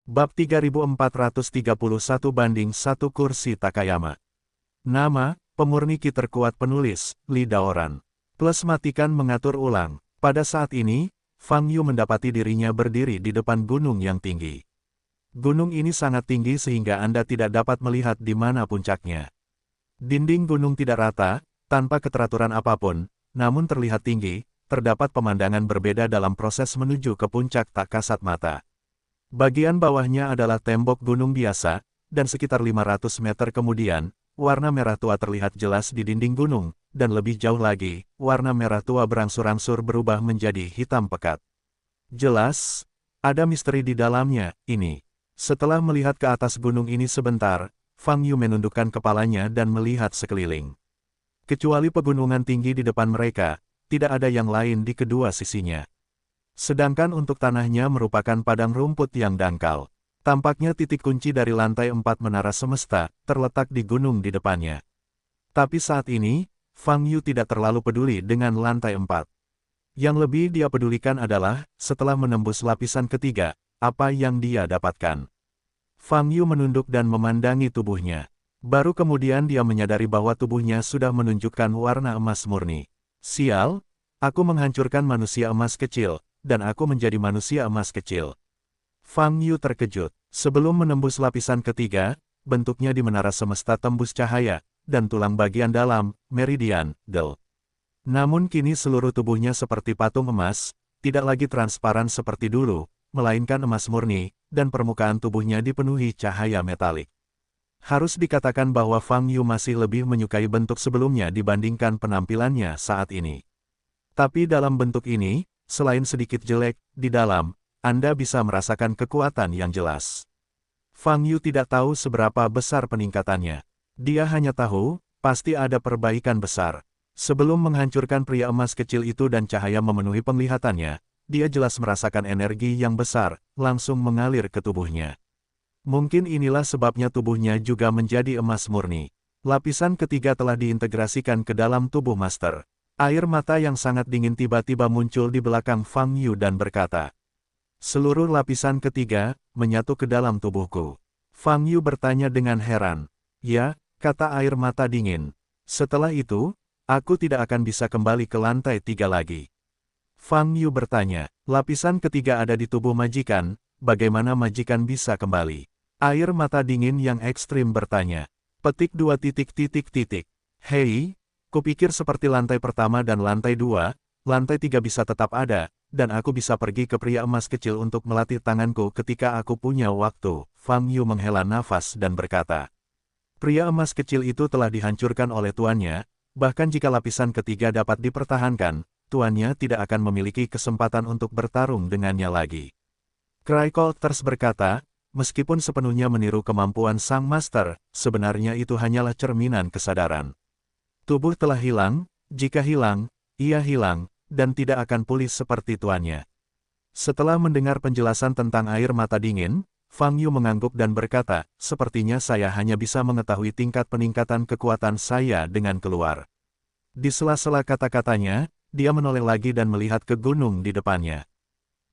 Bab 3431-1 Kursi Takayama. Nama, pemurni ki terkuat penulis, Li Daoran. Plus matikan mengatur ulang. Pada saat ini, Fang Yu mendapati dirinya berdiri di depan gunung yang tinggi. Gunung ini sangat tinggi sehingga Anda tidak dapat melihat di mana puncaknya. Dinding gunung tidak rata, tanpa keteraturan apapun, namun terlihat tinggi, terdapat pemandangan berbeda dalam proses menuju ke puncak tak kasat mata. Bagian bawahnya adalah tembok gunung biasa, dan sekitar 500 meter kemudian, warna merah tua terlihat jelas di dinding gunung, dan lebih jauh lagi, warna merah tua berangsur-angsur berubah menjadi hitam pekat. Jelas, ada misteri di dalamnya, ini. Setelah melihat ke atas gunung ini sebentar, Fang Yu menundukkan kepalanya dan melihat sekeliling. Kecuali pegunungan tinggi di depan mereka, tidak ada yang lain di kedua sisinya. Sedangkan untuk tanahnya merupakan padang rumput yang dangkal. Tampaknya titik kunci dari lantai 4 menara semesta, terletak di gunung di depannya. Tapi saat ini, Fang Yu tidak terlalu peduli dengan lantai 4. Yang lebih dia pedulikan adalah, setelah menembus lapisan ketiga, apa yang dia dapatkan. Fang Yu menunduk dan memandangi tubuhnya. Baru kemudian dia menyadari bahwa tubuhnya sudah menunjukkan warna emas murni. Sial, aku menghancurkan manusia emas kecil, dan aku menjadi manusia emas kecil. Fang Yu terkejut. Sebelum menembus lapisan ketiga, bentuknya di menara semesta tembus cahaya, dan tulang bagian dalam, meridian, del. Namun kini seluruh tubuhnya seperti patung emas, tidak lagi transparan seperti dulu, melainkan emas murni, dan permukaan tubuhnya dipenuhi cahaya metalik. Harus dikatakan bahwa Fang Yu masih lebih menyukai bentuk sebelumnya dibandingkan penampilannya saat ini. Tapi dalam bentuk ini, selain sedikit jelek, di dalam, Anda bisa merasakan kekuatan yang jelas. Fang Yu tidak tahu seberapa besar peningkatannya. Dia hanya tahu, pasti ada perbaikan besar. Sebelum menghancurkan pria emas kecil itu dan cahaya memenuhi penglihatannya, dia jelas merasakan energi yang besar, langsung mengalir ke tubuhnya. Mungkin inilah sebabnya tubuhnya juga menjadi emas murni. Lapisan ketiga telah diintegrasikan ke dalam tubuh Master. Air mata yang sangat dingin tiba-tiba muncul di belakang Fang Yu dan berkata, "Seluruh lapisan ketiga, menyatu ke dalam tubuhku." Fang Yu bertanya dengan heran. "Ya," kata air mata dingin. "Setelah itu, aku tidak akan bisa kembali ke lantai 3 lagi." Fang Yu bertanya, "Lapisan ketiga ada di tubuh majikan, bagaimana majikan bisa kembali?" Air mata dingin yang ekstrim bertanya. Petik 2 titik titik titik. "Hei, kupikir seperti lantai pertama dan lantai 2, lantai 3 bisa tetap ada, dan aku bisa pergi ke pria emas kecil untuk melatih tanganku ketika aku punya waktu." Fang Yu menghela nafas dan berkata, "Pria emas kecil itu telah dihancurkan oleh tuannya, bahkan jika lapisan ketiga dapat dipertahankan, tuannya tidak akan memiliki kesempatan untuk bertarung dengannya lagi." Crycolters berkata, "Meskipun sepenuhnya meniru kemampuan sang master, sebenarnya itu hanyalah cerminan kesadaran. Tubuh telah hilang, jika hilang, ia hilang, dan tidak akan pulih seperti tuannya." Setelah mendengar penjelasan tentang air mata dingin, Fang Yu mengangguk dan berkata, "Sepertinya saya hanya bisa mengetahui tingkat peningkatan kekuatan saya dengan keluar." Di sela-sela kata-katanya, dia menoleh lagi dan melihat ke gunung di depannya.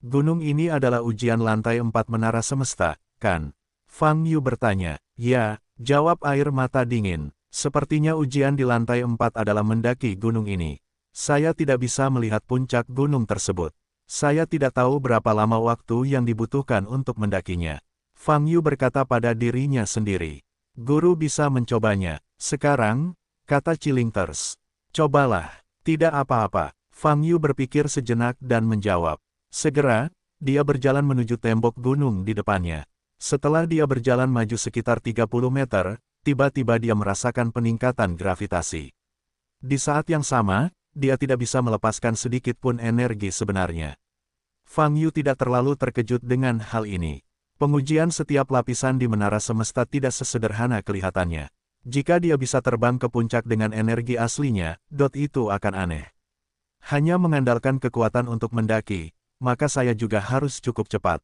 "Gunung ini adalah ujian lantai 4 menara semesta, kan?" Fang Yu bertanya. "Ya," jawab air mata dingin. "Sepertinya ujian di lantai 4 adalah mendaki gunung ini. Saya tidak bisa melihat puncak gunung tersebut. Saya tidak tahu berapa lama waktu yang dibutuhkan untuk mendakinya." Fang Yu berkata pada dirinya sendiri. "Guru bisa mencobanya. Sekarang," kata Chilingters. "Cobalah." "Tidak apa-apa." Fang Yu berpikir sejenak dan menjawab. Segera, dia berjalan menuju tembok gunung di depannya. Setelah dia berjalan maju sekitar 30 meter, tiba-tiba dia merasakan peningkatan gravitasi. Di saat yang sama, dia tidak bisa melepaskan sedikit pun energi sebenarnya. Fang Yu tidak terlalu terkejut dengan hal ini. Pengujian setiap lapisan di menara semesta tidak sesederhana kelihatannya. Jika dia bisa terbang ke puncak dengan energi aslinya, itu akan aneh. Hanya mengandalkan kekuatan untuk mendaki, maka saya juga harus cukup cepat.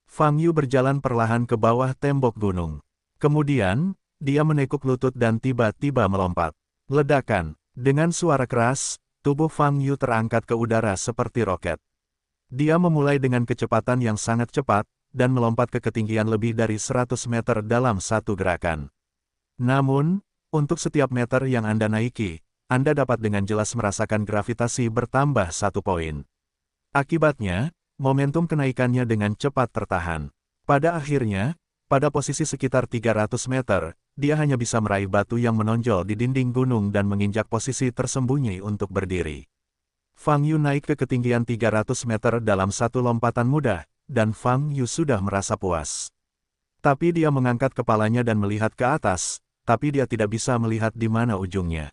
Fang Yu berjalan perlahan ke bawah tembok gunung. Kemudian, dia menekuk lutut dan tiba-tiba melompat. Ledakan. Dengan suara keras, tubuh Fang Yu terangkat ke udara seperti roket. Dia memulai dengan kecepatan yang sangat cepat, dan melompat ke ketinggian lebih dari 100 meter dalam satu gerakan. Namun, untuk setiap meter yang Anda naiki, Anda dapat dengan jelas merasakan gravitasi bertambah 1 poin. Akibatnya, momentum kenaikannya dengan cepat tertahan. Pada akhirnya, pada posisi sekitar 300 meter, dia hanya bisa meraih batu yang menonjol di dinding gunung dan menginjak posisi tersembunyi untuk berdiri. Fang Yu naik ke ketinggian 300 meter dalam satu lompatan mudah, dan Fang Yu sudah merasa puas. Tapi dia mengangkat kepalanya dan melihat ke atas, tapi dia tidak bisa melihat di mana ujungnya.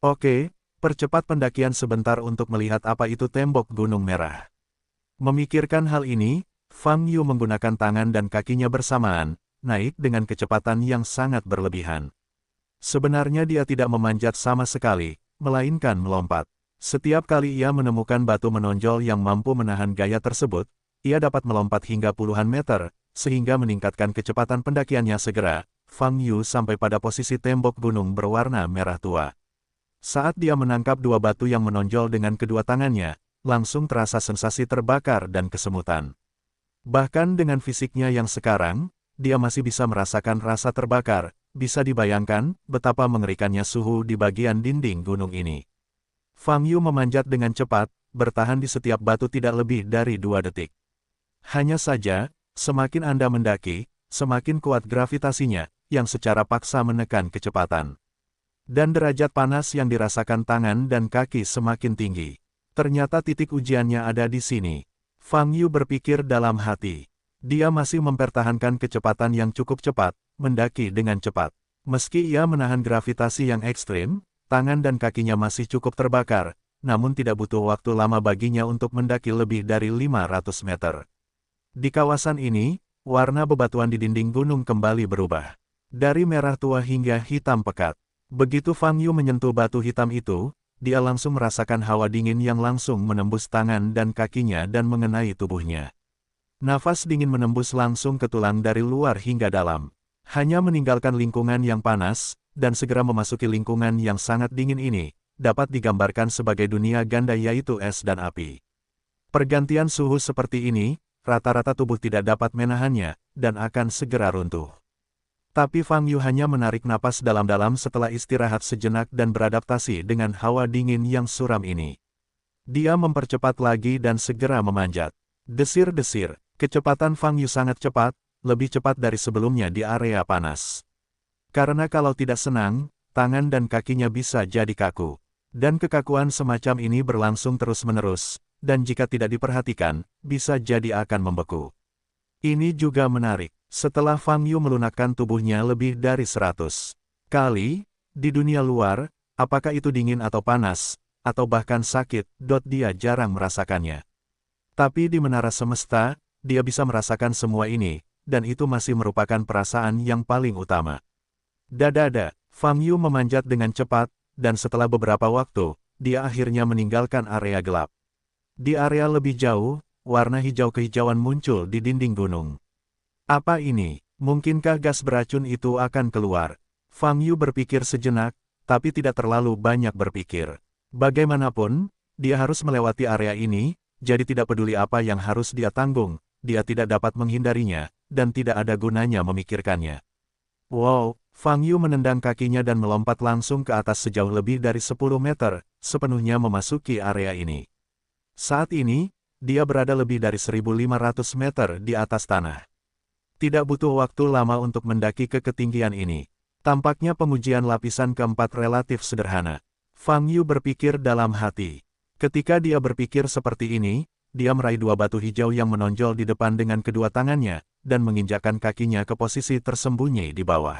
Oke, percepat pendakian sebentar untuk melihat apa itu tembok gunung merah. Memikirkan hal ini, Fang Yu menggunakan tangan dan kakinya bersamaan, naik dengan kecepatan yang sangat berlebihan. Sebenarnya dia tidak memanjat sama sekali, melainkan melompat. Setiap kali ia menemukan batu menonjol yang mampu menahan gaya tersebut, ia dapat melompat hingga puluhan meter, sehingga meningkatkan kecepatan pendakiannya segera. Fang Yu sampai pada posisi tembok gunung berwarna merah tua. Saat dia menangkap dua batu yang menonjol dengan kedua tangannya, langsung terasa sensasi terbakar dan kesemutan. Bahkan dengan fisiknya yang sekarang, dia masih bisa merasakan rasa terbakar. Bisa dibayangkan betapa mengerikannya suhu di bagian dinding gunung ini. Fang Yu memanjat dengan cepat, bertahan di setiap batu tidak lebih dari 2 detik. Hanya saja, semakin Anda mendaki, semakin kuat gravitasinya, yang secara paksa menekan kecepatan. Dan derajat panas yang dirasakan tangan dan kaki semakin tinggi. Ternyata titik ujiannya ada di sini. Fang Yu berpikir dalam hati. Dia masih mempertahankan kecepatan yang cukup cepat, mendaki dengan cepat. Meski ia menahan gravitasi yang ekstrim, tangan dan kakinya masih cukup terbakar, namun tidak butuh waktu lama baginya untuk mendaki lebih dari 500 meter. Di kawasan ini, warna bebatuan di dinding gunung kembali berubah. Dari merah tua hingga hitam pekat. Begitu Fang Yu menyentuh batu hitam itu, dia langsung merasakan hawa dingin yang langsung menembus tangan dan kakinya dan mengenai tubuhnya. Nafas dingin menembus langsung ke tulang dari luar hingga dalam. Hanya meninggalkan lingkungan yang panas, dan segera memasuki lingkungan yang sangat dingin ini, dapat digambarkan sebagai dunia ganda yaitu es dan api. Pergantian suhu seperti ini, rata-rata tubuh tidak dapat menahannya, dan akan segera runtuh. Tapi Fang Yu hanya menarik napas dalam-dalam setelah istirahat sejenak dan beradaptasi dengan hawa dingin yang suram ini. Dia mempercepat lagi dan segera memanjat. Desir-desir, kecepatan Fang Yu sangat cepat, lebih cepat dari sebelumnya di area panas. Karena kalau tidak senang, tangan dan kakinya bisa jadi kaku. Dan kekakuan semacam ini berlangsung terus-menerus, dan jika tidak diperhatikan, bisa jadi akan membeku. Ini juga menarik. Setelah Fang Yu melunakkan tubuhnya lebih dari 100 kali, di dunia luar, apakah itu dingin atau panas, atau bahkan sakit, dia jarang merasakannya. Tapi di menara semesta, dia bisa merasakan semua ini, dan itu masih merupakan perasaan yang paling utama. Dadada, Fang Yu memanjat dengan cepat, dan setelah beberapa waktu, dia akhirnya meninggalkan area gelap. Di area lebih jauh, warna hijau kehijauan muncul di dinding gunung. Apa ini? Mungkinkah gas beracun itu akan keluar? Fang Yu berpikir sejenak, tapi tidak terlalu banyak berpikir. Bagaimanapun, dia harus melewati area ini, jadi tidak peduli apa yang harus dia tanggung, dia tidak dapat menghindarinya, dan tidak ada gunanya memikirkannya. Wow, Fang Yu menendang kakinya dan melompat langsung ke atas sejauh lebih dari 10 meter, sepenuhnya memasuki area ini. Saat ini, dia berada lebih dari 1.500 meter di atas tanah. Tidak butuh waktu lama untuk mendaki ke ketinggian ini. Tampaknya pengujian lapisan keempat relatif sederhana. Fang Yu berpikir dalam hati. Ketika dia berpikir seperti ini, dia meraih dua batu hijau yang menonjol di depan dengan kedua tangannya, dan menginjakkan kakinya ke posisi tersembunyi di bawah.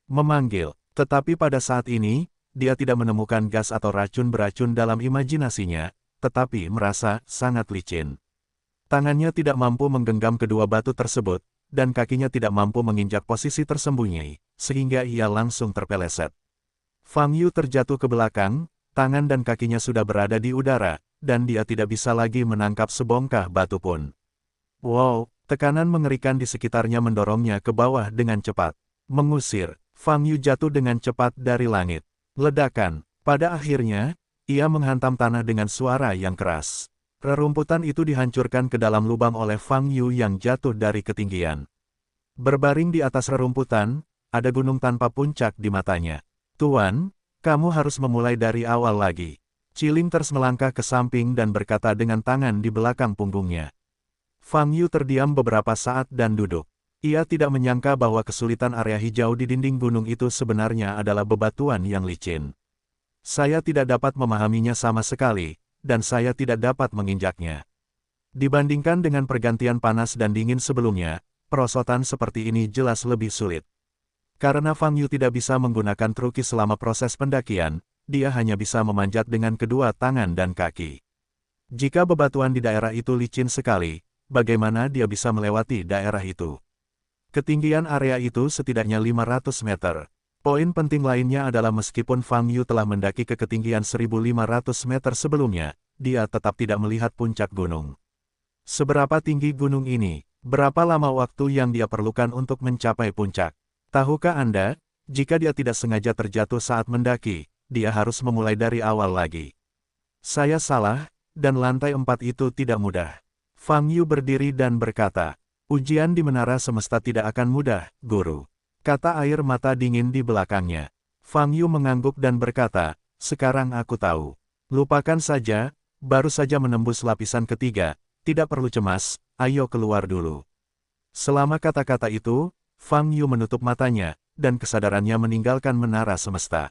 Memanggil, tetapi pada saat ini, dia tidak menemukan gas atau racun beracun dalam imajinasinya, tetapi merasa sangat licin. Tangannya tidak mampu menggenggam kedua batu tersebut, dan kakinya tidak mampu menginjak posisi tersembunyi, sehingga ia langsung terpeleset. Fang Yu terjatuh ke belakang, tangan dan kakinya sudah berada di udara, dan dia tidak bisa lagi menangkap sebongkah batu pun. Wow, tekanan mengerikan di sekitarnya mendorongnya ke bawah dengan cepat. Mengusir, Fang Yu jatuh dengan cepat dari langit. Ledakan, pada akhirnya, ia menghantam tanah dengan suara yang keras. Rerumputan itu dihancurkan ke dalam lubang oleh Fang Yu yang jatuh dari ketinggian. Berbaring di atas rerumputan, ada gunung tanpa puncak di matanya. Tuan, kamu harus memulai dari awal lagi. Chiling terus melangkah ke samping dan berkata dengan tangan di belakang punggungnya. Fang Yu terdiam beberapa saat dan duduk. Ia tidak menyangka bahwa kesulitan area hijau di dinding gunung itu sebenarnya adalah bebatuan yang licin. Saya tidak dapat memahaminya sama sekali, dan saya tidak dapat menginjaknya. Dibandingkan dengan pergantian panas dan dingin sebelumnya, perosotan seperti ini jelas lebih sulit. Karena Fang Yu tidak bisa menggunakan truki selama proses pendakian, dia hanya bisa memanjat dengan kedua tangan dan kaki. Jika bebatuan di daerah itu licin sekali, bagaimana dia bisa melewati daerah itu? Ketinggian area itu setidaknya 500 meter. Poin penting lainnya adalah meskipun Fang Yu telah mendaki ke ketinggian 1.500 meter sebelumnya, dia tetap tidak melihat puncak gunung. Seberapa tinggi gunung ini? Berapa lama waktu yang dia perlukan untuk mencapai puncak? Tahukah Anda, jika dia tidak sengaja terjatuh saat mendaki, dia harus memulai dari awal lagi. Saya salah, dan lantai 4 itu tidak mudah. Fang Yu berdiri dan berkata, ujian di menara semesta tidak akan mudah, guru. Kata air mata dingin di belakangnya. Fang Yu mengangguk dan berkata, sekarang aku tahu. Lupakan saja, baru saja menembus lapisan ketiga, tidak perlu cemas, ayo keluar dulu. Selama kata-kata itu, Fang Yu menutup matanya, dan kesadarannya meninggalkan menara semesta.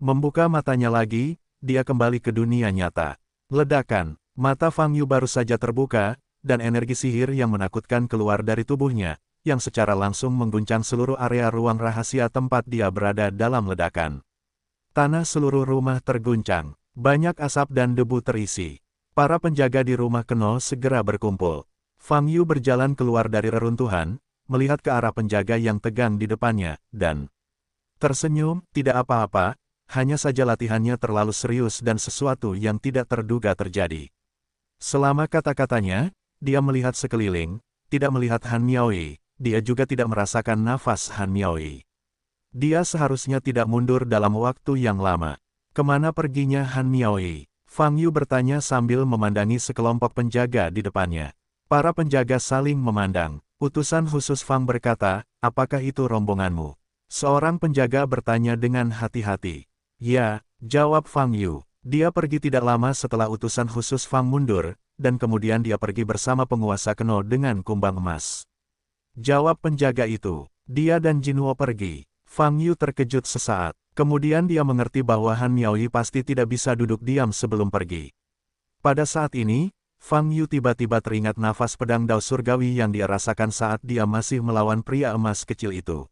Membuka matanya lagi, dia kembali ke dunia nyata. Ledakan, mata Fang Yu baru saja terbuka, dan energi sihir yang menakutkan keluar dari tubuhnya, yang secara langsung mengguncang seluruh area ruang rahasia tempat dia berada dalam ledakan. Tanah seluruh rumah terguncang, banyak asap dan debu terisi. Para penjaga di rumah Kenol segera berkumpul. Fang Yu berjalan keluar dari reruntuhan, melihat ke arah penjaga yang tegang di depannya, dan tersenyum, tidak apa-apa, hanya saja latihannya terlalu serius dan sesuatu yang tidak terduga terjadi. Selama kata-katanya, dia melihat sekeliling, tidak melihat Han Miaoyi. Dia juga tidak merasakan nafas Han Miaoyi. Dia seharusnya tidak mundur dalam waktu yang lama. Kemana perginya Han Miaoyi? Fang Yu bertanya sambil memandangi sekelompok penjaga di depannya. Para penjaga saling memandang. Utusan khusus Fang berkata, apakah itu rombonganmu? Seorang penjaga bertanya dengan hati-hati. Ya, jawab Fang Yu. Dia pergi tidak lama setelah utusan khusus Fang mundur, dan kemudian dia pergi bersama penguasa Kenol dengan kumbang emas. Jawab penjaga itu. Dia dan Jinwo pergi. Fang Yu terkejut sesaat. Kemudian dia mengerti bahwa Han Miaoyi pasti tidak bisa duduk diam sebelum pergi. Pada saat ini, Fang Yu tiba-tiba teringat nafas pedang Dao Surgawi yang dia rasakan saat dia masih melawan pria emas kecil itu.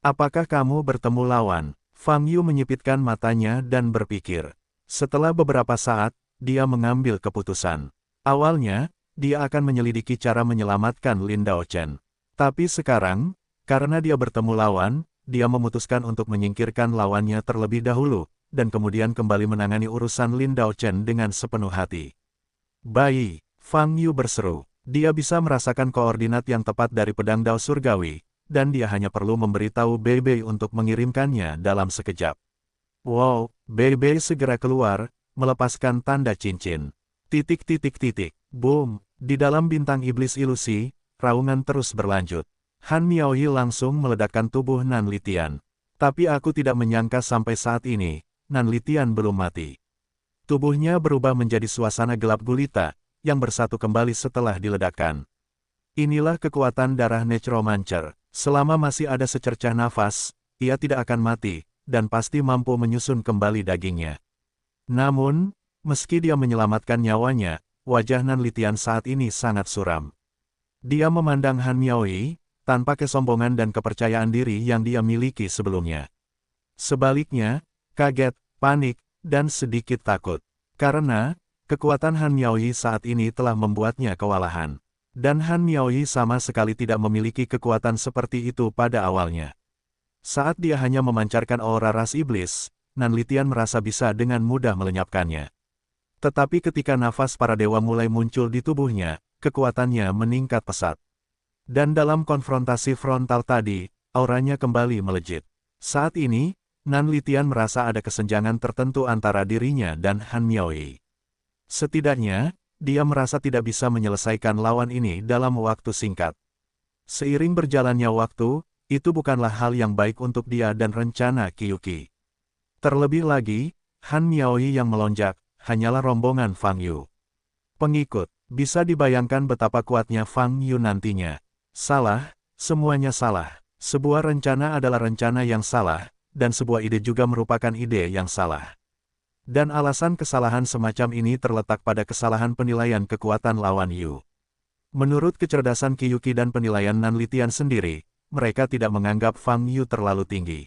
Apakah kamu bertemu lawan? Fang Yu menyipitkan matanya dan berpikir. Setelah beberapa saat, dia mengambil keputusan. Awalnya, dia akan menyelidiki cara menyelamatkan Lin Daochen. Tapi sekarang, karena dia bertemu lawan, dia memutuskan untuk menyingkirkan lawannya terlebih dahulu, dan kemudian kembali menangani urusan Lin Daochen dengan sepenuh hati. Bayi, Fang Yu berseru. Dia bisa merasakan koordinat yang tepat dari pedang Dao Surgawi, dan dia hanya perlu memberitahu Bei untuk mengirimkannya dalam sekejap. Wow, Bei segera keluar, melepaskan tanda cincin. Boom, di dalam bintang iblis ilusi, raungan terus berlanjut. Han Miaoyi langsung meledakkan tubuh Nan Litian. Tapi aku tidak menyangka sampai saat ini, Nan Litian belum mati. Tubuhnya berubah menjadi suasana gelap gulita, yang bersatu kembali setelah diledakkan. Inilah kekuatan darah Necromancer. Selama masih ada secercah nafas, ia tidak akan mati, dan pasti mampu menyusun kembali dagingnya. Namun, meski dia menyelamatkan nyawanya, wajah Nan Litian saat ini sangat suram. Dia memandang Han Miaoyi, tanpa kesombongan dan kepercayaan diri yang dia miliki sebelumnya. Sebaliknya, kaget, panik, dan sedikit takut. Karena, kekuatan Han Miaoyi saat ini telah membuatnya kewalahan. Dan Han Miaoyi sama sekali tidak memiliki kekuatan seperti itu pada awalnya. Saat dia hanya memancarkan aura ras iblis, Nan Litian merasa bisa dengan mudah melenyapkannya. Tetapi ketika nafas para dewa mulai muncul di tubuhnya, kekuatannya meningkat pesat. Dan dalam konfrontasi frontal tadi, auranya kembali melejit. Saat ini, Nan Litian merasa ada kesenjangan tertentu antara dirinya dan Han Miaoyi. Setidaknya, dia merasa tidak bisa menyelesaikan lawan ini dalam waktu singkat. Seiring berjalannya waktu, itu bukanlah hal yang baik untuk dia dan rencana Qiyuki. Terlebih lagi, Han Miaoyi yang melonjak, hanyalah rombongan Fang Yu. Pengikut, bisa dibayangkan betapa kuatnya Fang Yu nantinya. Salah, semuanya salah. Sebuah rencana adalah rencana yang salah, dan sebuah ide juga merupakan ide yang salah. Dan alasan kesalahan semacam ini terletak pada kesalahan penilaian kekuatan lawan Yu. Menurut kecerdasan Qiyuki dan penilaian Nanlitian sendiri, mereka tidak menganggap Fang Yu terlalu tinggi.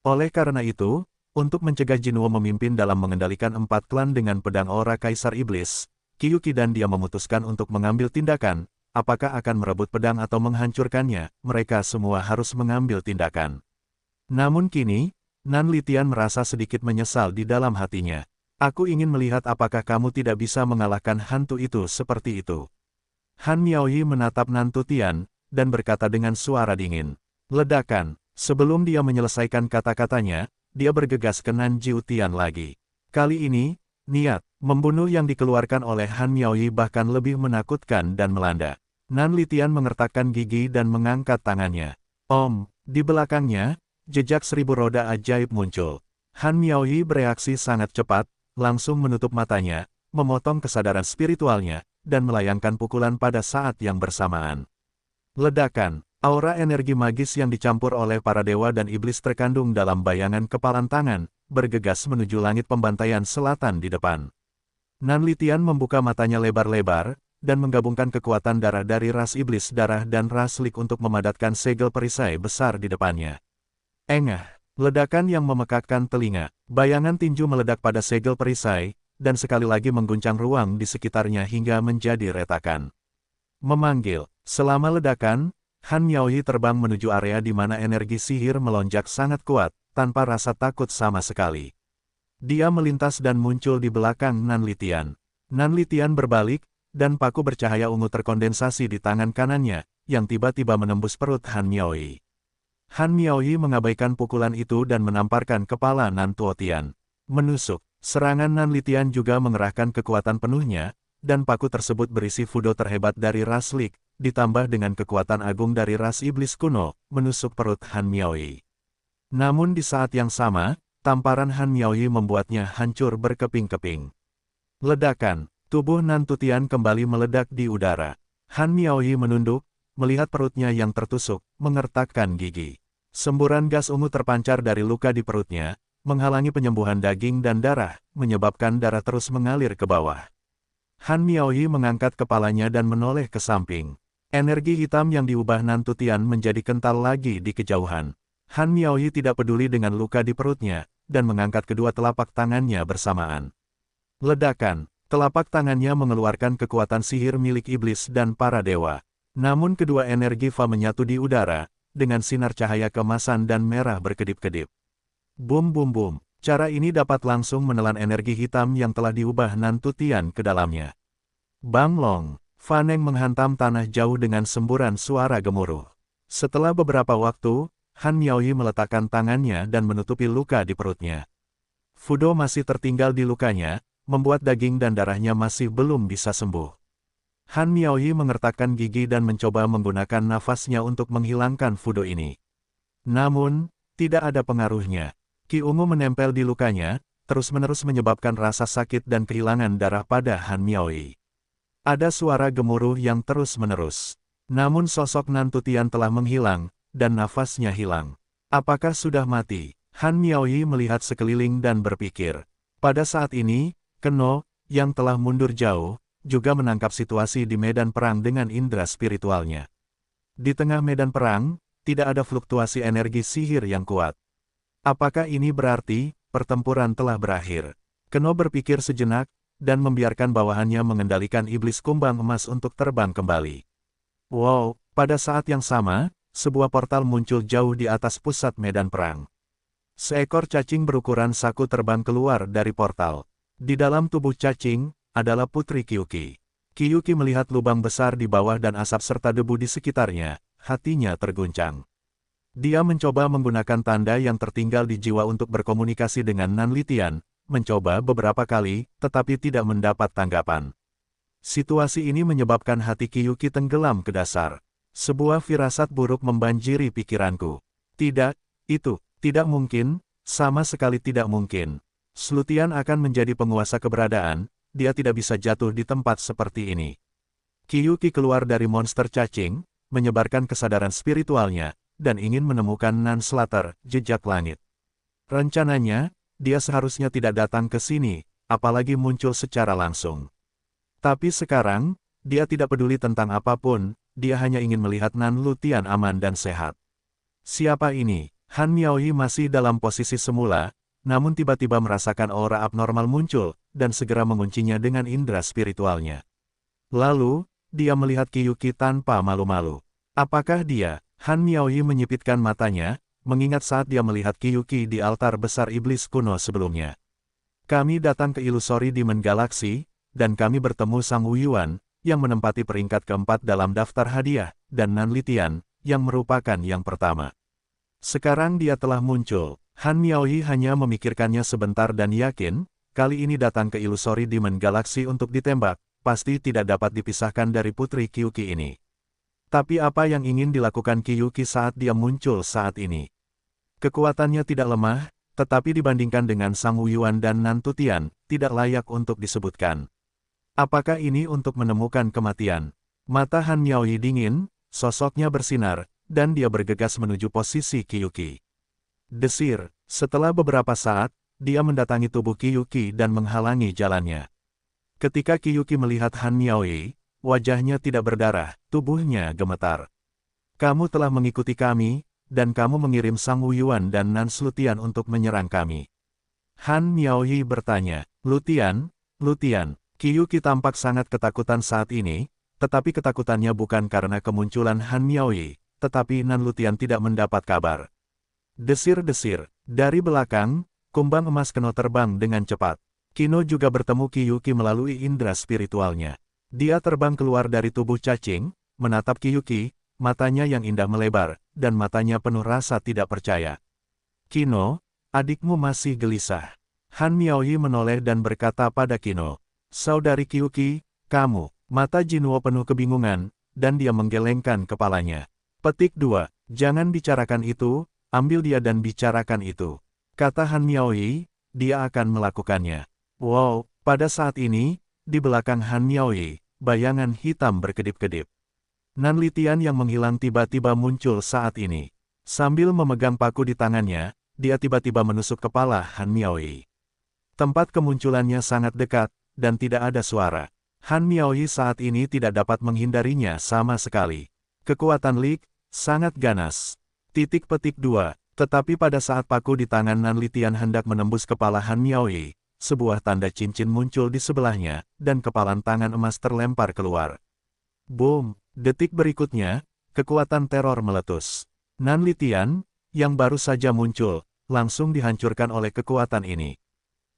Oleh karena itu, untuk mencegah Jinwo memimpin dalam mengendalikan 4 klan dengan pedang aura Kaisar Iblis, Qiyuki dan dia memutuskan untuk mengambil tindakan, apakah akan merebut pedang atau menghancurkannya, mereka semua harus mengambil tindakan. Namun kini, Nanlitian merasa sedikit menyesal di dalam hatinya. Aku ingin melihat apakah kamu tidak bisa mengalahkan hantu itu seperti itu. Han Miaoyi menatap Nanlitian, dan berkata dengan suara dingin. Ledakan. Sebelum dia menyelesaikan kata-katanya, dia bergegas ke Nan Jiutian lagi. Kali ini, niat membunuh yang dikeluarkan oleh Han Miaoyi bahkan lebih menakutkan dan melanda. Nanlitian mengertakkan gigi dan mengangkat tangannya. Di belakangnya, jejak 1000 roda ajaib muncul. Han Miaoyi bereaksi sangat cepat, langsung menutup matanya, memotong kesadaran spiritualnya, dan melayangkan pukulan pada saat yang bersamaan. Ledakan. Aura energi magis yang dicampur oleh para dewa dan iblis terkandung dalam bayangan kepalan tangan, bergegas menuju langit pembantaian selatan di depan. Nanlitian membuka matanya lebar-lebar, dan menggabungkan kekuatan darah dari ras iblis darah dan ras lik untuk memadatkan segel perisai besar di depannya. Engah, ledakan yang memekakkan telinga, bayangan tinju meledak pada segel perisai, dan sekali lagi mengguncang ruang di sekitarnya hingga menjadi retakan. Memanggil, selama ledakan, Han Miaoyi terbang menuju area di mana energi sihir melonjak sangat kuat, tanpa rasa takut sama sekali. Dia melintas dan muncul di belakang Nanlitian. Nanlitian berbalik, dan paku bercahaya ungu terkondensasi di tangan kanannya, yang tiba-tiba menembus perut Han Miaoyi. Han Miaoyi mengabaikan pukulan itu dan menamparkan kepala Nantuotian. Menusuk, serangan Nanlitian juga mengerahkan kekuatan penuhnya, dan paku tersebut berisi fudo terhebat dari ras lik, ditambah dengan kekuatan agung dari ras iblis kuno, menusuk perut Han Miaoyi. Namun di saat yang sama, tamparan Han Miaoyi membuatnya hancur berkeping-keping. Ledakan, tubuh Nantuotian kembali meledak di udara. Han Miaoyi menunduk, melihat perutnya yang tertusuk, mengertakkan gigi. Semburan gas ungu terpancar dari luka di perutnya, menghalangi penyembuhan daging dan darah, menyebabkan darah terus mengalir ke bawah. Han Miaoyi mengangkat kepalanya dan menoleh ke samping. Energi hitam yang diubah Nantuotian menjadi kental lagi di kejauhan. Han Miaoyi tidak peduli dengan luka di perutnya, dan mengangkat kedua telapak tangannya bersamaan. Ledakan, telapak tangannya mengeluarkan kekuatan sihir milik iblis dan para dewa. Namun kedua energi Fa menyatu di udara, dengan sinar cahaya keemasan dan merah berkedip-kedip. Bum bum bum, cara ini dapat langsung menelan energi hitam yang telah diubah Nantuotian ke dalamnya. Bang Long. Fa Neng menghantam tanah jauh dengan semburan suara gemuruh. Setelah beberapa waktu, Han Miaoyi meletakkan tangannya dan menutupi luka di perutnya. Fudo masih tertinggal di lukanya, membuat daging dan darahnya masih belum bisa sembuh. Han Miaoyi mengertakkan gigi dan mencoba menggunakan nafasnya untuk menghilangkan fudo ini. Namun, tidak ada pengaruhnya. Ki ungu menempel di lukanya, terus-menerus menyebabkan rasa sakit dan kehilangan darah pada Han Miaoyi. Ada suara gemuruh yang terus-menerus. Namun sosok Nantuotian telah menghilang, dan nafasnya hilang. Apakah sudah mati? Han Miaoyi melihat sekeliling dan berpikir. Pada saat ini, Keno, yang telah mundur jauh, juga menangkap situasi di medan perang dengan indera spiritualnya. Di tengah medan perang, tidak ada fluktuasi energi sihir yang kuat. Apakah ini berarti pertempuran telah berakhir? Keno berpikir sejenak, dan membiarkan bawahannya mengendalikan iblis kumbang emas untuk terbang kembali. Wow, pada saat yang sama, sebuah portal muncul jauh di atas pusat medan perang. Seekor cacing berukuran saku terbang keluar dari portal. Di dalam tubuh cacing, adalah Putri Qiyuki. Qiyuki melihat lubang besar di bawah dan asap serta debu di sekitarnya, hatinya terguncang. Dia mencoba menggunakan tanda yang tertinggal di jiwa untuk berkomunikasi dengan Nanlitian, mencoba beberapa kali, tetapi tidak mendapat tanggapan. Situasi ini menyebabkan hati Qiyuqi tenggelam ke dasar. Sebuah firasat buruk membanjiri pikiranku. Tidak, itu, tidak mungkin, sama sekali tidak mungkin. Slutian akan menjadi penguasa keberadaan, dia tidak bisa jatuh di tempat seperti ini. Qiyuqi keluar dari monster cacing, menyebarkan kesadaran spiritualnya, dan ingin menemukan Nan Slater, jejak langit. Rencananya, dia seharusnya tidak datang ke sini, apalagi muncul secara langsung. Tapi sekarang, dia tidak peduli tentang apapun, dia hanya ingin melihat Nan Lutian aman dan sehat. Siapa ini? Han Miaoyi masih dalam posisi semula, namun tiba-tiba merasakan aura abnormal muncul, dan segera menguncinya dengan indera spiritualnya. Lalu, dia melihat Qiyuqi tanpa malu-malu. Apakah dia? Han Miaoyi menyipitkan matanya, mengingat saat dia melihat Qiyuqi di altar besar iblis kuno sebelumnya. Kami datang ke Illusory Demon Galaxy, dan kami bertemu Sang Wuyuan, yang menempati peringkat keempat dalam daftar hadiah, dan Nan Litian, yang merupakan yang pertama. Sekarang dia telah muncul. Han Miaoyi hanya memikirkannya sebentar dan yakin, kali ini datang ke Illusory Demon Galaxy untuk ditembak, pasti tidak dapat dipisahkan dari putri Qiyuqi ini. Tapi apa yang ingin dilakukan Qiyuqi saat dia muncul saat ini? Kekuatannya tidak lemah, tetapi dibandingkan dengan Sang Wuyuan dan Nan Tutian, tidak layak untuk disebutkan. Apakah ini untuk menemukan kematian? Mata Han Miaoyi dingin, sosoknya bersinar, dan dia bergegas menuju posisi Qiyuqi. Desir, setelah beberapa saat, dia mendatangi tubuh Qiyuqi dan menghalangi jalannya. Ketika Qiyuqi melihat Han Miaoyi, wajahnya tidak berdarah, tubuhnya gemetar. Kamu telah mengikuti kami, dan kamu mengirim Sang Wuyuan dan Nan Lutian untuk menyerang kami. Han Miaoyi bertanya, Lutian? Qiyuqi tampak sangat ketakutan saat ini, tetapi ketakutannya bukan karena kemunculan Han Miaoyi, tetapi Nan Lutian tidak mendapat kabar. Desir-desir, dari belakang, kumbang emas Kino terbang dengan cepat. Kino juga bertemu Qiyuqi melalui indera spiritualnya. Dia terbang keluar dari tubuh cacing, menatap Qiyuqi, matanya yang indah melebar, dan matanya penuh rasa tidak percaya. Kino, adikmu masih gelisah. Han Miaoyi menoleh dan berkata pada Kino, Saudari Qiyuqi, kamu, mata Jinwo penuh kebingungan, dan dia menggelengkan kepalanya. Petik 2, jangan bicarakan itu, ambil dia dan bicarakan itu. Kata Han Miaoyi, dia akan melakukannya. Wow, pada saat ini, di belakang Han Miaoyi, bayangan hitam berkedip-kedip. Nan Litian yang menghilang tiba-tiba muncul saat ini. Sambil memegang paku di tangannya, dia tiba-tiba menusuk kepala Han Miaoyi. Tempat kemunculannya sangat dekat, dan tidak ada suara. Han Miaoyi saat ini tidak dapat menghindarinya sama sekali. Kekuatan Lik, sangat ganas. Petik 2, tetapi pada saat paku di tangan Nan Litian hendak menembus kepala Han Miaoyi, sebuah tanda cincin muncul di sebelahnya, dan kepalan tangan emas terlempar keluar. Boom! Detik berikutnya, kekuatan teror meletus. Nan Litian, yang baru saja muncul, langsung dihancurkan oleh kekuatan ini.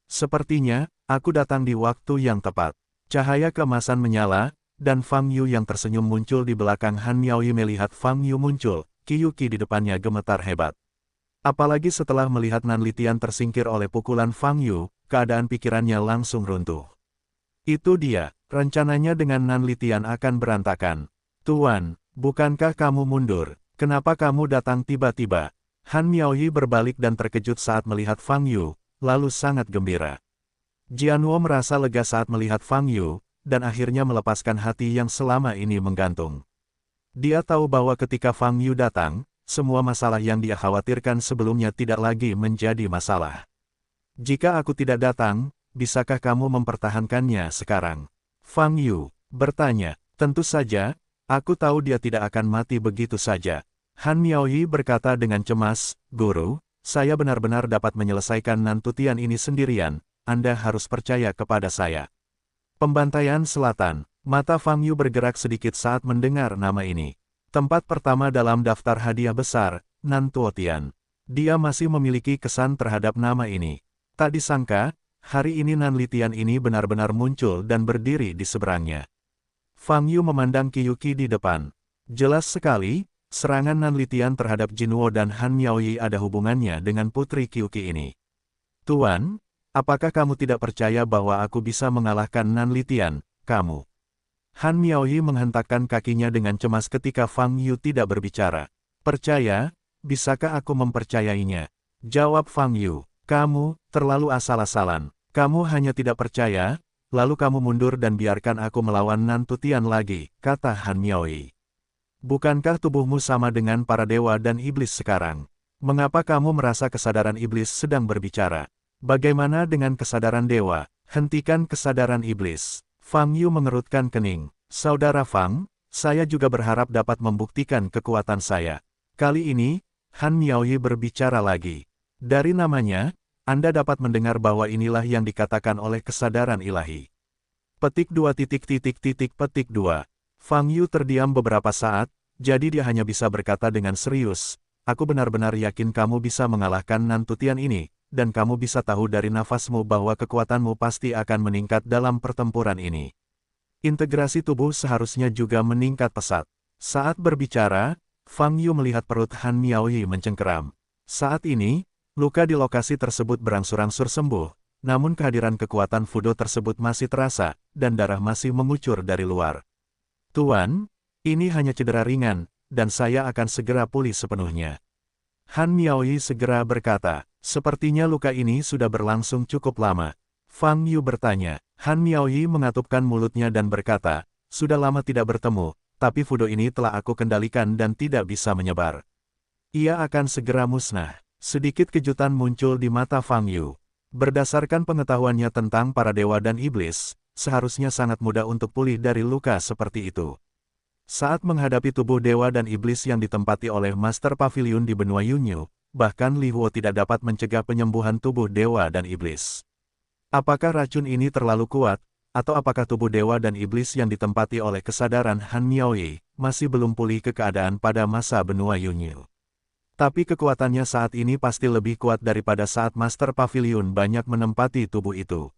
Sepertinya, aku datang di waktu yang tepat. Cahaya keemasan menyala, dan Fang Yu yang tersenyum muncul di belakang Han Miaoyi. Melihat Fang Yu muncul, Qiyuqi di depannya gemetar hebat. Apalagi setelah melihat Nan Litian tersingkir oleh pukulan Fang Yu, keadaan pikirannya langsung runtuh. Itu dia, rencananya dengan Nan Litian akan berantakan. Tuan, bukankah kamu mundur? Kenapa kamu datang tiba-tiba? Han Miaoyi berbalik dan terkejut saat melihat Fang Yu, lalu sangat gembira. Jianwo merasa lega saat melihat Fang Yu, dan akhirnya melepaskan hati yang selama ini menggantung. Dia tahu bahwa ketika Fang Yu datang, semua masalah yang dia khawatirkan sebelumnya tidak lagi menjadi masalah. Jika aku tidak datang, bisakah kamu mempertahankannya sekarang? Fang Yu bertanya. Tentu saja, aku tahu dia tidak akan mati begitu saja. Han Miaoyi berkata dengan cemas, Guru, saya benar-benar dapat menyelesaikan Nan Tutian ini sendirian, Anda harus percaya kepada saya. Pembantaian Selatan, mata Fang Yu bergerak sedikit saat mendengar nama ini. Tempat pertama dalam daftar hadiah besar, Nan Tuotian. Dia masih memiliki kesan terhadap nama ini. Tak disangka, hari ini Nan Litian ini benar-benar muncul dan berdiri di seberangnya. Fang Yu memandang Qiyuqi di depan. Jelas sekali, serangan Nan Litian terhadap Jinwo dan Han Miaoyi ada hubungannya dengan putri Qiyuqi ini. Tuan, apakah kamu tidak percaya bahwa aku bisa mengalahkan Nan Litian, kamu? Han Miaoyi menghentakkan kakinya dengan cemas ketika Fang Yu tidak berbicara. Percaya? Bisakah aku mempercayainya? Jawab Fang Yu. Kamu, terlalu asal-asalan. Kamu hanya tidak percaya, lalu kamu mundur dan biarkan aku melawan Nan Tutian lagi, kata Han Miaoyi. Bukankah tubuhmu sama dengan para dewa dan iblis sekarang? Mengapa kamu merasa kesadaran iblis sedang berbicara? Bagaimana dengan kesadaran dewa? Hentikan kesadaran iblis. Fang Yu mengerutkan kening. Saudara Fang, saya juga berharap dapat membuktikan kekuatan saya. Kali ini, Han Miaoyi berbicara lagi. Dari namanya, Anda dapat mendengar bahwa inilah yang dikatakan oleh kesadaran ilahi. Petik 2 petik 2. Fang Yu terdiam beberapa saat, jadi dia hanya bisa berkata dengan serius, aku benar-benar yakin kamu bisa mengalahkan Nan Tutian ini, dan kamu bisa tahu dari nafasmu bahwa kekuatanmu pasti akan meningkat dalam pertempuran ini. Integrasi tubuh seharusnya juga meningkat pesat. Saat berbicara, Fang Yu melihat perut Han Miaoyi mencengkeram. Saat ini, luka di lokasi tersebut berangsur-angsur sembuh, namun kehadiran kekuatan Fudo tersebut masih terasa, dan darah masih mengucur dari luar. Tuan, ini hanya cedera ringan, dan saya akan segera pulih sepenuhnya. Han Miaoyi segera berkata, sepertinya luka ini sudah berlangsung cukup lama. Fang Yu bertanya. Han Miaoyi mengatupkan mulutnya dan berkata, sudah lama tidak bertemu, tapi Fudo ini telah aku kendalikan dan tidak bisa menyebar. Ia akan segera musnah. Sedikit kejutan muncul di mata Fang Yu. Berdasarkan pengetahuannya tentang para dewa dan iblis, seharusnya sangat mudah untuk pulih dari luka seperti itu. Saat menghadapi tubuh dewa dan iblis yang ditempati oleh Master Pavilion di benua Yunyu, bahkan Li Huo tidak dapat mencegah penyembuhan tubuh dewa dan iblis. Apakah racun ini terlalu kuat, atau apakah tubuh dewa dan iblis yang ditempati oleh kesadaran Han Miaoyi masih belum pulih ke keadaan pada masa benua Yunyu? Tapi kekuatannya saat ini pasti lebih kuat daripada saat Master Pavilion banyak menempati tubuh itu.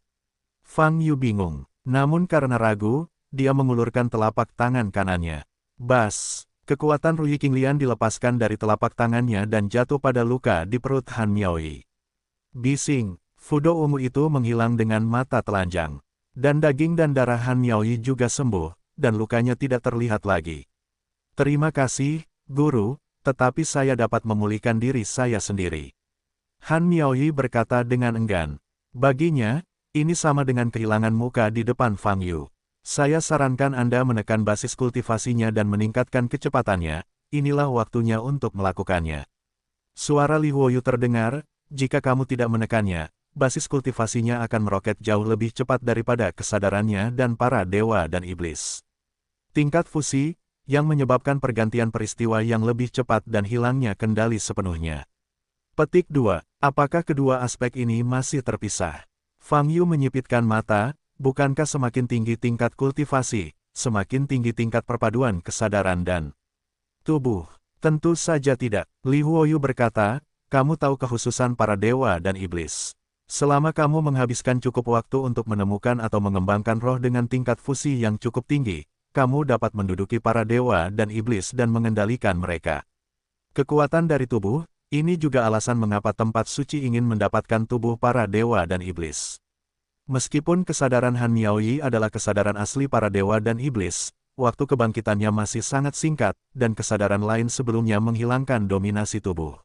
Fang Yu bingung, namun karena ragu, dia mengulurkan telapak tangan kanannya. Bas! Kekuatan Ruyi Qinglian dilepaskan dari telapak tangannya dan jatuh pada luka di perut Han Miaoyi. Bising, Fudo ungu itu menghilang dengan mata telanjang. Dan daging dan darah Han Miaoyi juga sembuh, dan lukanya tidak terlihat lagi. Terima kasih, Guru, tetapi saya dapat memulihkan diri saya sendiri. Han Miaoyi berkata dengan enggan. Baginya, ini sama dengan kehilangan muka di depan Fang Yu. Saya sarankan Anda menekan basis kultivasinya dan meningkatkan kecepatannya, inilah waktunya untuk melakukannya. Suara Li Huoyu terdengar, jika kamu tidak menekannya, basis kultivasinya akan meroket jauh lebih cepat daripada kesadarannya dan para dewa dan iblis. Tingkat fusi, yang menyebabkan pergantian peristiwa yang lebih cepat dan hilangnya kendali sepenuhnya. Petik 2. Apakah kedua aspek ini masih terpisah? Fang Yu menyipitkan mata, bukankah semakin tinggi tingkat kultivasi, semakin tinggi tingkat perpaduan kesadaran dan tubuh? Tentu saja tidak, Li Huoyu berkata, kamu tahu kehususan para dewa dan iblis. Selama kamu menghabiskan cukup waktu untuk menemukan atau mengembangkan roh dengan tingkat fusi yang cukup tinggi, kamu dapat menduduki para dewa dan iblis dan mengendalikan mereka. Kekuatan dari tubuh, ini juga alasan mengapa tempat suci ingin mendapatkan tubuh para dewa dan iblis. Meskipun kesadaran Han Miaoyi adalah kesadaran asli para dewa dan iblis, waktu kebangkitannya masih sangat singkat, dan kesadaran lain sebelumnya menghilangkan dominasi tubuh.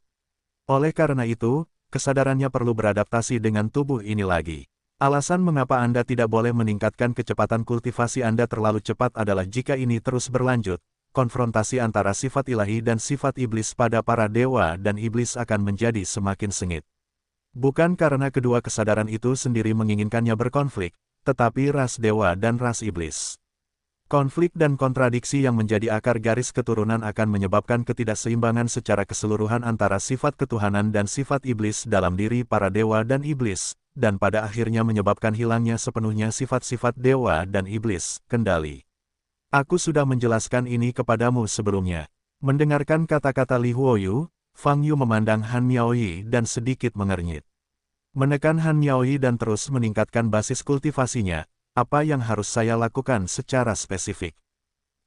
Oleh karena itu, kesadarannya perlu beradaptasi dengan tubuh ini lagi. Alasan mengapa Anda tidak boleh meningkatkan kecepatan kultivasi Anda terlalu cepat adalah jika ini terus berlanjut, konfrontasi antara sifat ilahi dan sifat iblis pada para dewa dan iblis akan menjadi semakin sengit. Bukan karena kedua kesadaran itu sendiri menginginkannya berkonflik, tetapi ras dewa dan ras iblis. Konflik dan kontradiksi yang menjadi akar garis keturunan akan menyebabkan ketidakseimbangan secara keseluruhan antara sifat ketuhanan dan sifat iblis dalam diri para dewa dan iblis, dan pada akhirnya menyebabkan hilangnya sepenuhnya sifat-sifat dewa dan iblis, kendali. Aku sudah menjelaskan ini kepadamu sebelumnya. Mendengarkan kata-kata Li Huoyu, Fang Yu memandang Han Miaoyi dan sedikit mengernyit. Menekan Han Miaoyi dan terus meningkatkan basis kultivasinya, apa yang harus saya lakukan secara spesifik?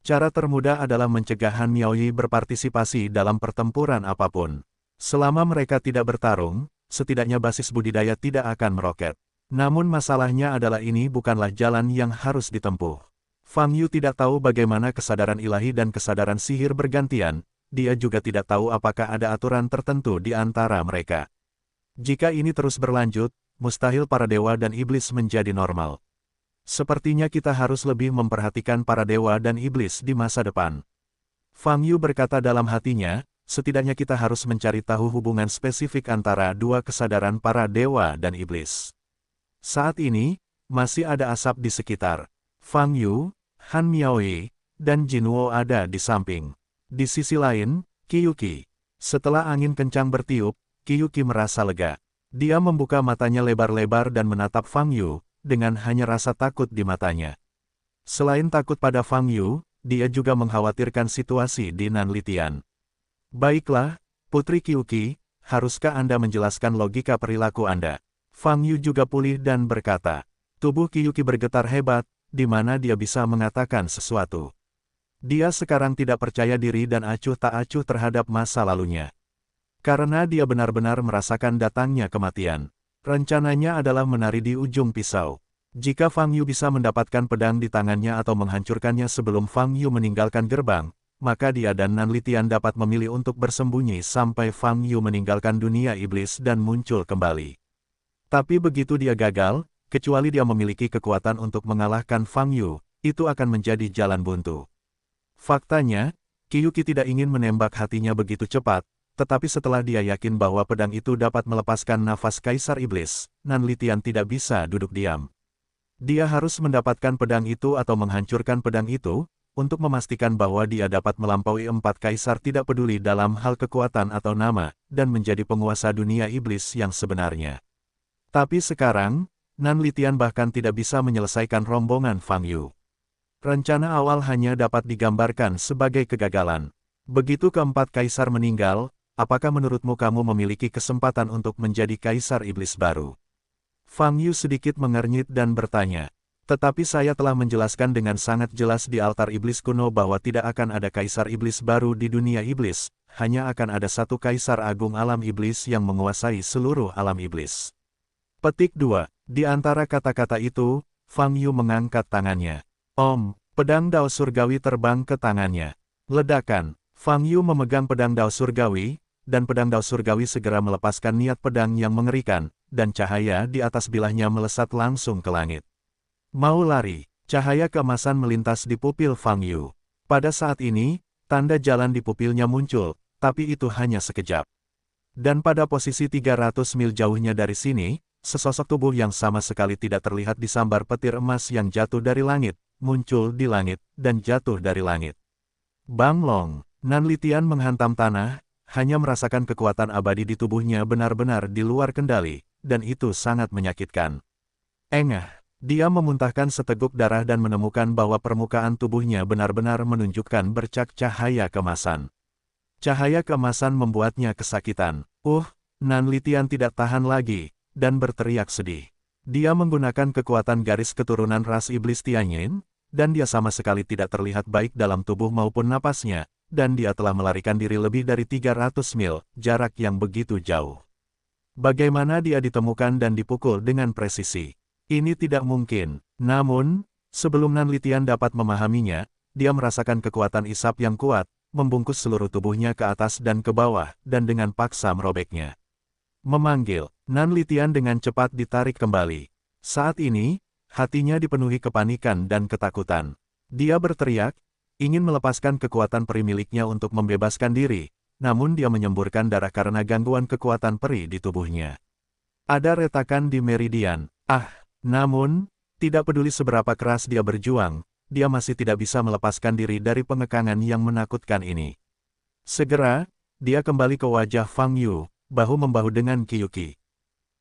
Cara termudah adalah mencegah Han Miaoyi berpartisipasi dalam pertempuran apapun. Selama mereka tidak bertarung, setidaknya basis budidaya tidak akan meroket. Namun masalahnya adalah ini bukanlah jalan yang harus ditempuh. Fang Yu tidak tahu bagaimana kesadaran ilahi dan kesadaran sihir bergantian, dia juga tidak tahu apakah ada aturan tertentu di antara mereka. Jika ini terus berlanjut, mustahil para dewa dan iblis menjadi normal. Sepertinya kita harus lebih memperhatikan para dewa dan iblis di masa depan. Fang Yu berkata dalam hatinya, setidaknya kita harus mencari tahu hubungan spesifik antara dua kesadaran para dewa dan iblis. Saat ini, masih ada asap di sekitar. Fang Yu, Han Miaoyi, dan Jinwo ada di samping. Di sisi lain, Qiyuqi. Setelah angin kencang bertiup, Qiyuqi merasa lega. Dia membuka matanya lebar-lebar dan menatap Fang Yu, dengan hanya rasa takut di matanya. Selain takut pada Fang Yu, dia juga mengkhawatirkan situasi di Nanlitian. Baiklah, Putri Qiyuqi, haruskah Anda menjelaskan logika perilaku Anda? Fang Yu juga pulih dan berkata. Tubuh Qiyuqi bergetar hebat, di mana dia bisa mengatakan sesuatu. Dia sekarang tidak percaya diri dan acuh tak acuh terhadap masa lalunya. Karena dia benar-benar merasakan datangnya kematian. Rencananya adalah menari di ujung pisau. Jika Fang Yu bisa mendapatkan pedang di tangannya atau menghancurkannya sebelum Fang Yu meninggalkan gerbang, maka dia dan Nanlitian dapat memilih untuk bersembunyi sampai Fang Yu meninggalkan dunia iblis dan muncul kembali. Tapi begitu dia gagal, kecuali dia memiliki kekuatan untuk mengalahkan Fang Yu, itu akan menjadi jalan buntu. Faktanya, Qiyuqi tidak ingin menembak hatinya begitu cepat, tetapi setelah dia yakin bahwa pedang itu dapat melepaskan nafas Kaisar Iblis, Nanlitian tidak bisa duduk diam. Dia harus mendapatkan pedang itu atau menghancurkan pedang itu, untuk memastikan bahwa dia dapat melampaui 4 kaisar tidak peduli dalam hal kekuatan atau nama, dan menjadi penguasa dunia iblis yang sebenarnya. Tapi sekarang, Nanlitian bahkan tidak bisa menyelesaikan rombongan Fang Yu. Rencana awal hanya dapat digambarkan sebagai kegagalan. Begitu keempat kaisar meninggal, apakah menurutmu kamu memiliki kesempatan untuk menjadi kaisar iblis baru? Fang Yu sedikit mengernyit dan bertanya. Tetapi saya telah menjelaskan dengan sangat jelas di altar iblis kuno bahwa tidak akan ada kaisar iblis baru di dunia iblis, hanya akan ada satu kaisar agung alam iblis yang menguasai seluruh alam iblis. Petik 2. Di antara kata-kata itu, Fang Yu mengangkat tangannya. Om, pedang dao surgawi terbang ke tangannya. Ledakan. Fang Yu memegang pedang dao surgawi, dan pedang dao surgawi segera melepaskan niat pedang yang mengerikan, dan cahaya di atas bilahnya melesat langsung ke langit. Mau lari, cahaya keemasan melintas di pupil Fang Yu. Pada saat ini, tanda jalan di pupilnya muncul, tapi itu hanya sekejap. Dan pada posisi 300 mil jauhnya dari sini, sesosok tubuh yang sama sekali tidak terlihat disambar petir emas yang jatuh dari langit, muncul di langit, dan jatuh dari langit. Bang Long, Nanlitian menghantam tanah, hanya merasakan kekuatan abadi di tubuhnya benar-benar di luar kendali, dan itu sangat menyakitkan. Engah. Dia memuntahkan seteguk darah dan menemukan bahwa permukaan tubuhnya benar-benar menunjukkan bercak cahaya keemasan. Cahaya keemasan membuatnya kesakitan. Nanlitian tidak tahan lagi, dan berteriak sedih. Dia menggunakan kekuatan garis keturunan ras iblis Tianyin, dan dia sama sekali tidak terlihat baik dalam tubuh maupun napasnya, dan dia telah melarikan diri lebih dari 300 mil, jarak yang begitu jauh. Bagaimana dia ditemukan dan dipukul dengan presisi? Ini tidak mungkin. Namun, sebelum Nanlitian dapat memahaminya, dia merasakan kekuatan isap yang kuat, membungkus seluruh tubuhnya ke atas dan ke bawah, dan dengan paksa merobeknya. Memanggil, Nanlitian dengan cepat ditarik kembali. Saat ini, hatinya dipenuhi kepanikan dan ketakutan. Dia berteriak, ingin melepaskan kekuatan peri miliknya untuk membebaskan diri, namun dia menyemburkan darah karena gangguan kekuatan peri di tubuhnya. Ada retakan di meridian. Namun, tidak peduli seberapa keras dia berjuang, dia masih tidak bisa melepaskan diri dari pengekangan yang menakutkan ini. Segera, dia kembali ke wajah Fang Yu, bahu-membahu dengan Qiyuqi.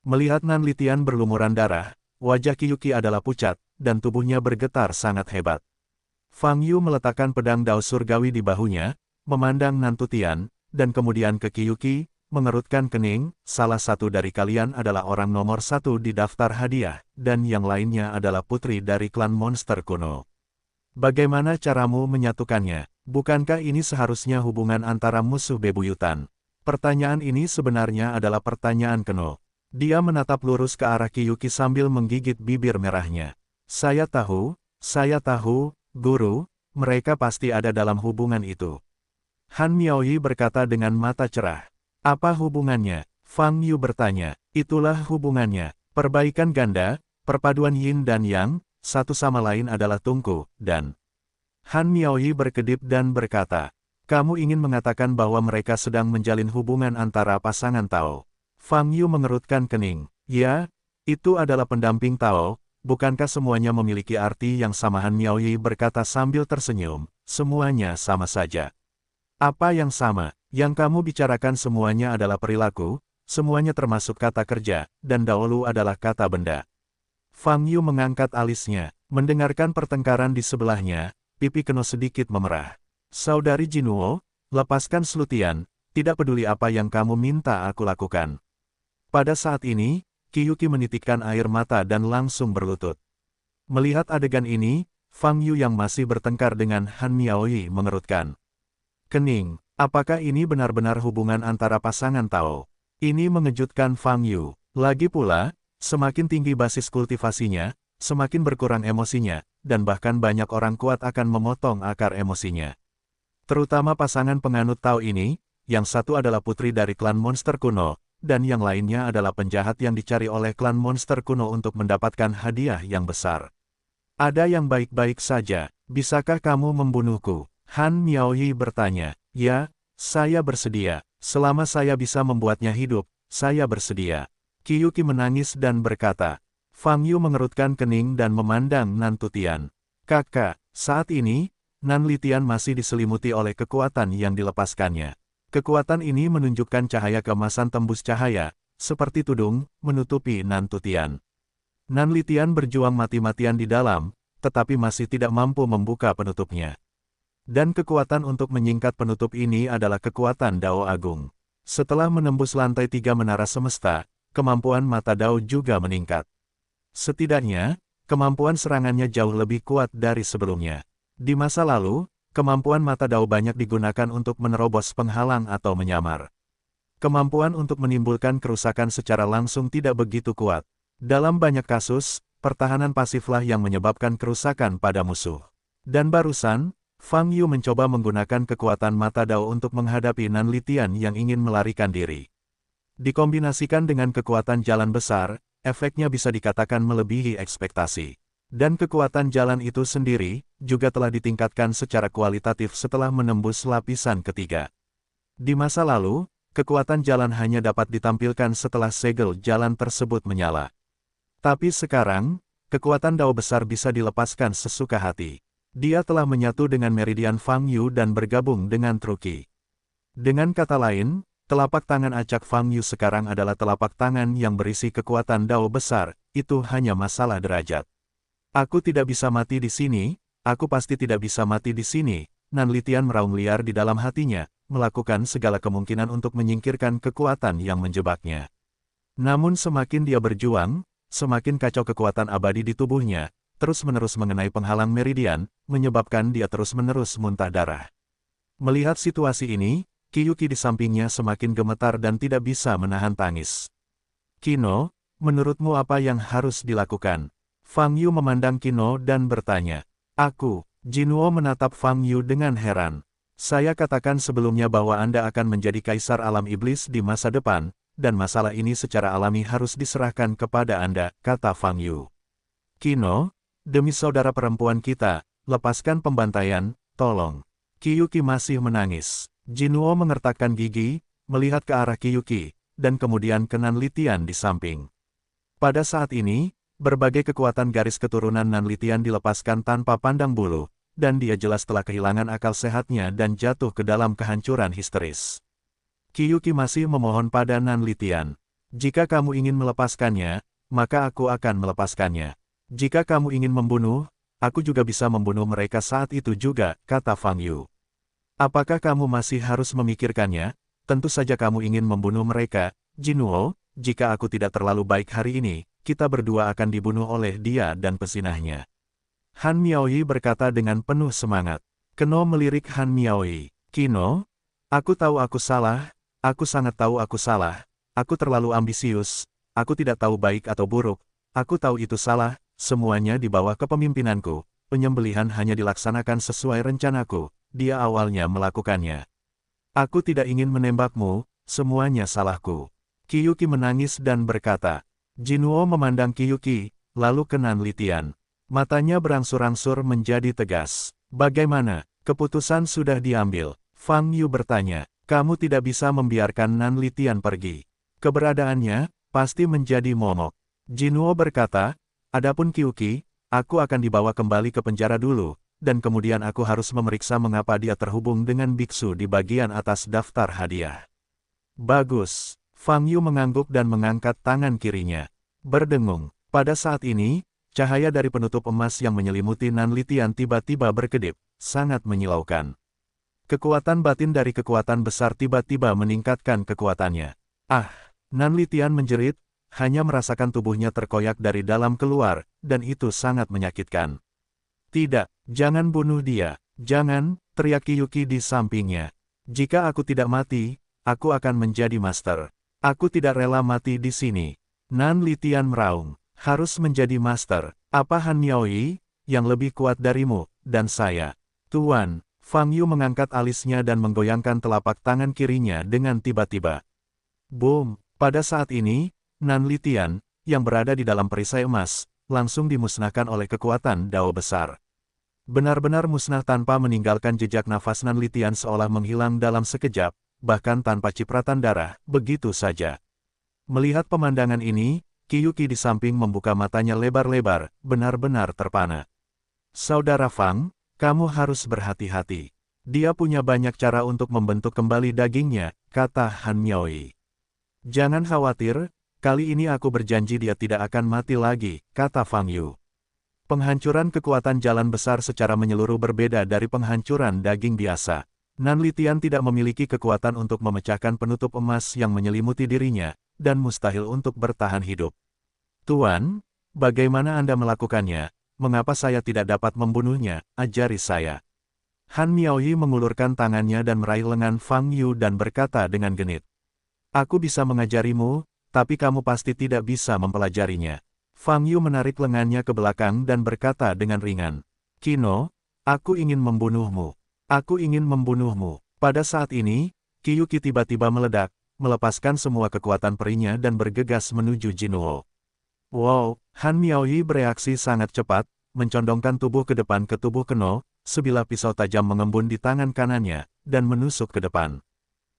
Melihat Nanlitian berlumuran darah, wajah Qiyuqi adalah pucat, dan tubuhnya bergetar sangat hebat. Fang Yu meletakkan pedang dao surgawi di bahunya, memandang Nanlitian, dan kemudian ke Qiyuqi, mengerutkan kening, salah satu dari kalian adalah orang nomor 1 di daftar hadiah, dan yang lainnya adalah putri dari klan monster kuno. Bagaimana caramu menyatukannya? Bukankah ini seharusnya hubungan antara musuh bebuyutan? Pertanyaan ini sebenarnya adalah pertanyaan Keno. Dia menatap lurus ke arah Qiyuqi sambil menggigit bibir merahnya. Saya tahu, Guru, mereka pasti ada dalam hubungan itu. Han Miaoyi berkata dengan mata cerah. Apa hubungannya? Fang Yu bertanya. Itulah hubungannya. Perbaikan ganda, perpaduan yin dan yang, satu sama lain adalah tungku, dan... Han Miaoyi berkedip dan berkata. Kamu ingin mengatakan bahwa mereka sedang menjalin hubungan antara pasangan Tao. Fang Yu mengerutkan kening. Ya, itu adalah pendamping Tao. Bukankah semuanya memiliki arti yang sama? Han Miaoyi berkata sambil tersenyum. Semuanya sama saja. Apa yang sama? Yang kamu bicarakan semuanya adalah perilaku, semuanya termasuk kata kerja, dan Daolu adalah kata benda. Fang Yu mengangkat alisnya, mendengarkan pertengkaran di sebelahnya, pipi Keno sedikit memerah. Saudari Jinuo, lepaskan Slutian, tidak peduli apa yang kamu minta aku lakukan. Pada saat ini, Qiyuki menitikkan air mata dan langsung berlutut. Melihat adegan ini, Fang Yu yang masih bertengkar dengan Han Miaoyi mengerutkan kening. Apakah ini benar-benar hubungan antara pasangan Tao? Ini mengejutkan Fang Yu. Lagi pula, semakin tinggi basis kultivasinya, semakin berkurang emosinya, dan bahkan banyak orang kuat akan memotong akar emosinya. Terutama pasangan penganut Tao ini, yang satu adalah putri dari klan monster kuno, dan yang lainnya adalah penjahat yang dicari oleh klan monster kuno untuk mendapatkan hadiah yang besar. Ada yang baik-baik saja, bisakah kamu membunuhku? Han Miaoyi bertanya. Ya, saya bersedia. Selama saya bisa membuatnya hidup, saya bersedia. Qiyuki menangis dan berkata. Fang Yu mengerutkan kening dan memandang Nan Tutian. Kakak, saat ini, Nan Litian masih diselimuti oleh kekuatan yang dilepaskannya. Kekuatan ini menunjukkan cahaya keemasan tembus cahaya, seperti tudung, menutupi Nan Tutian. Nan Litian berjuang mati-matian di dalam, tetapi masih tidak mampu membuka penutupnya. Dan kekuatan untuk menyingkat penutup ini adalah kekuatan Dao Agung. Setelah menembus lantai 3 menara semesta, kemampuan mata Dao juga meningkat. Setidaknya, kemampuan serangannya jauh lebih kuat dari sebelumnya. Di masa lalu, kemampuan mata Dao banyak digunakan untuk menerobos penghalang atau menyamar. Kemampuan untuk menimbulkan kerusakan secara langsung tidak begitu kuat. Dalam banyak kasus, pertahanan pasiflah yang menyebabkan kerusakan pada musuh. Dan barusan, Fang Yu mencoba menggunakan kekuatan mata Dao untuk menghadapi Nan Litian yang ingin melarikan diri. Dikombinasikan dengan kekuatan jalan besar, efeknya bisa dikatakan melebihi ekspektasi. Dan kekuatan jalan itu sendiri, juga telah ditingkatkan secara kualitatif setelah menembus lapisan ketiga. Di masa lalu, kekuatan jalan hanya dapat ditampilkan setelah segel jalan tersebut menyala. Tapi sekarang, kekuatan Dao besar bisa dilepaskan sesuka hati. Dia telah menyatu dengan meridian Fang Yu dan bergabung dengan Truqi. Dengan kata lain, telapak tangan acak Fang Yu sekarang adalah telapak tangan yang berisi kekuatan Dao besar, itu hanya masalah derajat. Aku tidak bisa mati di sini, aku pasti tidak bisa mati di sini. Nan Litian meraung liar di dalam hatinya, melakukan segala kemungkinan untuk menyingkirkan kekuatan yang menjebaknya. Namun semakin dia berjuang, semakin kacau kekuatan abadi di tubuhnya, terus-menerus mengenai penghalang meridian, menyebabkan dia terus-menerus muntah darah. Melihat situasi ini, Qiyuki di sampingnya semakin gemetar dan tidak bisa menahan tangis. Kino, menurutmu apa yang harus dilakukan? Fang Yu memandang Kino dan bertanya. Aku, Jinuo menatap Fang Yu dengan heran. Saya katakan sebelumnya bahwa Anda akan menjadi kaisar alam iblis di masa depan, dan masalah ini secara alami harus diserahkan kepada Anda, kata Fang Yu. Kino, demi saudara perempuan kita, lepaskan pembantaian, tolong. Qiyuki masih menangis. Jinuo mengertakkan gigi, melihat ke arah Qiyuki, dan kemudian ke Nan Litian di samping. Pada saat ini, berbagai kekuatan garis keturunan Nan Litian dilepaskan tanpa pandang bulu, dan dia jelas telah kehilangan akal sehatnya dan jatuh ke dalam kehancuran histeris. Qiyuki masih memohon pada Nan Litian. Jika kamu ingin melepaskannya, maka aku akan melepaskannya. Jika kamu ingin membunuh, aku juga bisa membunuh mereka saat itu juga, kata Fang Yu. Apakah kamu masih harus memikirkannya? Tentu saja kamu ingin membunuh mereka, Jinuo. Jika aku tidak terlalu baik hari ini, kita berdua akan dibunuh oleh dia dan pesinahnya. Han Miaoyi berkata dengan penuh semangat. Keno melirik Han Miaoyi. Kino, aku tahu aku salah, aku sangat tahu aku salah, aku terlalu ambisius, aku tidak tahu baik atau buruk, aku tahu itu salah. Semuanya di bawah kepemimpinanku, penyembelihan hanya dilaksanakan sesuai rencanaku, dia awalnya melakukannya. Aku tidak ingin menembakmu, semuanya salahku. Qiyuki menangis dan berkata. Jinwoo memandang Qiyuki, lalu ke Nanlitian. Matanya berangsur-angsur menjadi tegas. Bagaimana? Keputusan sudah diambil. Fang Yu bertanya. Kamu tidak bisa membiarkan Nanlitian pergi. Keberadaannya pasti menjadi momok. Jinwoo berkata, adapun Qiyuki, aku akan dibawa kembali ke penjara dulu, dan kemudian aku harus memeriksa mengapa dia terhubung dengan biksu di bagian atas daftar hadiah. Bagus. Fang Yu mengangguk dan mengangkat tangan kirinya. Berdengung. Pada saat ini, cahaya dari penutup emas yang menyelimuti Nanlitian tiba-tiba berkedip, sangat menyilaukan. Kekuatan batin dari kekuatan besar tiba-tiba meningkatkan kekuatannya. Ah! Nanlitian menjerit, hanya merasakan tubuhnya terkoyak dari dalam keluar, dan itu sangat menyakitkan. Tidak, jangan bunuh dia. Jangan, teriak Qiyuki di sampingnya. Jika aku tidak mati, aku akan menjadi master. Aku tidak rela mati di sini. Nanlitian meraung. Harus menjadi master. Apa Han Miaoyi, yang lebih kuat darimu, dan saya? Tuan, Fang Yu mengangkat alisnya dan menggoyangkan telapak tangan kirinya dengan tiba-tiba. Boom! Pada saat ini, Nanlitian, yang berada di dalam perisai emas, langsung dimusnahkan oleh kekuatan Dao besar. Benar-benar musnah tanpa meninggalkan jejak nafas. Nanlitian seolah menghilang dalam sekejap, bahkan tanpa cipratan darah, begitu saja. Melihat pemandangan ini, Qiyuki di samping membuka matanya lebar-lebar, benar-benar terpana. Saudara Fang, kamu harus berhati-hati. Dia punya banyak cara untuk membentuk kembali dagingnya, kata Han Miaoyi. Jangan khawatir, kali ini aku berjanji dia tidak akan mati lagi, kata Fang Yu. Penghancuran kekuatan jalan besar secara menyeluruh berbeda dari penghancuran daging biasa. Nanlitian tidak memiliki kekuatan untuk memecahkan penutup emas yang menyelimuti dirinya, dan mustahil untuk bertahan hidup. Tuan, bagaimana Anda melakukannya? Mengapa saya tidak dapat membunuhnya? Ajari saya. Han Miaoyi mengulurkan tangannya dan meraih lengan Fang Yu dan berkata dengan genit. Aku bisa mengajarimu, tapi kamu pasti tidak bisa mempelajarinya. Fang Yu menarik lengannya ke belakang dan berkata dengan ringan. Kino, aku ingin membunuhmu. Aku ingin membunuhmu. Pada saat ini, Qiyuki tiba-tiba meledak, melepaskan semua kekuatan perinya dan bergegas menuju Jinwoo. Wow, Han Miaoyi bereaksi sangat cepat, mencondongkan tubuh ke depan ke tubuh Keno, sebilah pisau tajam mengembun di tangan kanannya, dan menusuk ke depan.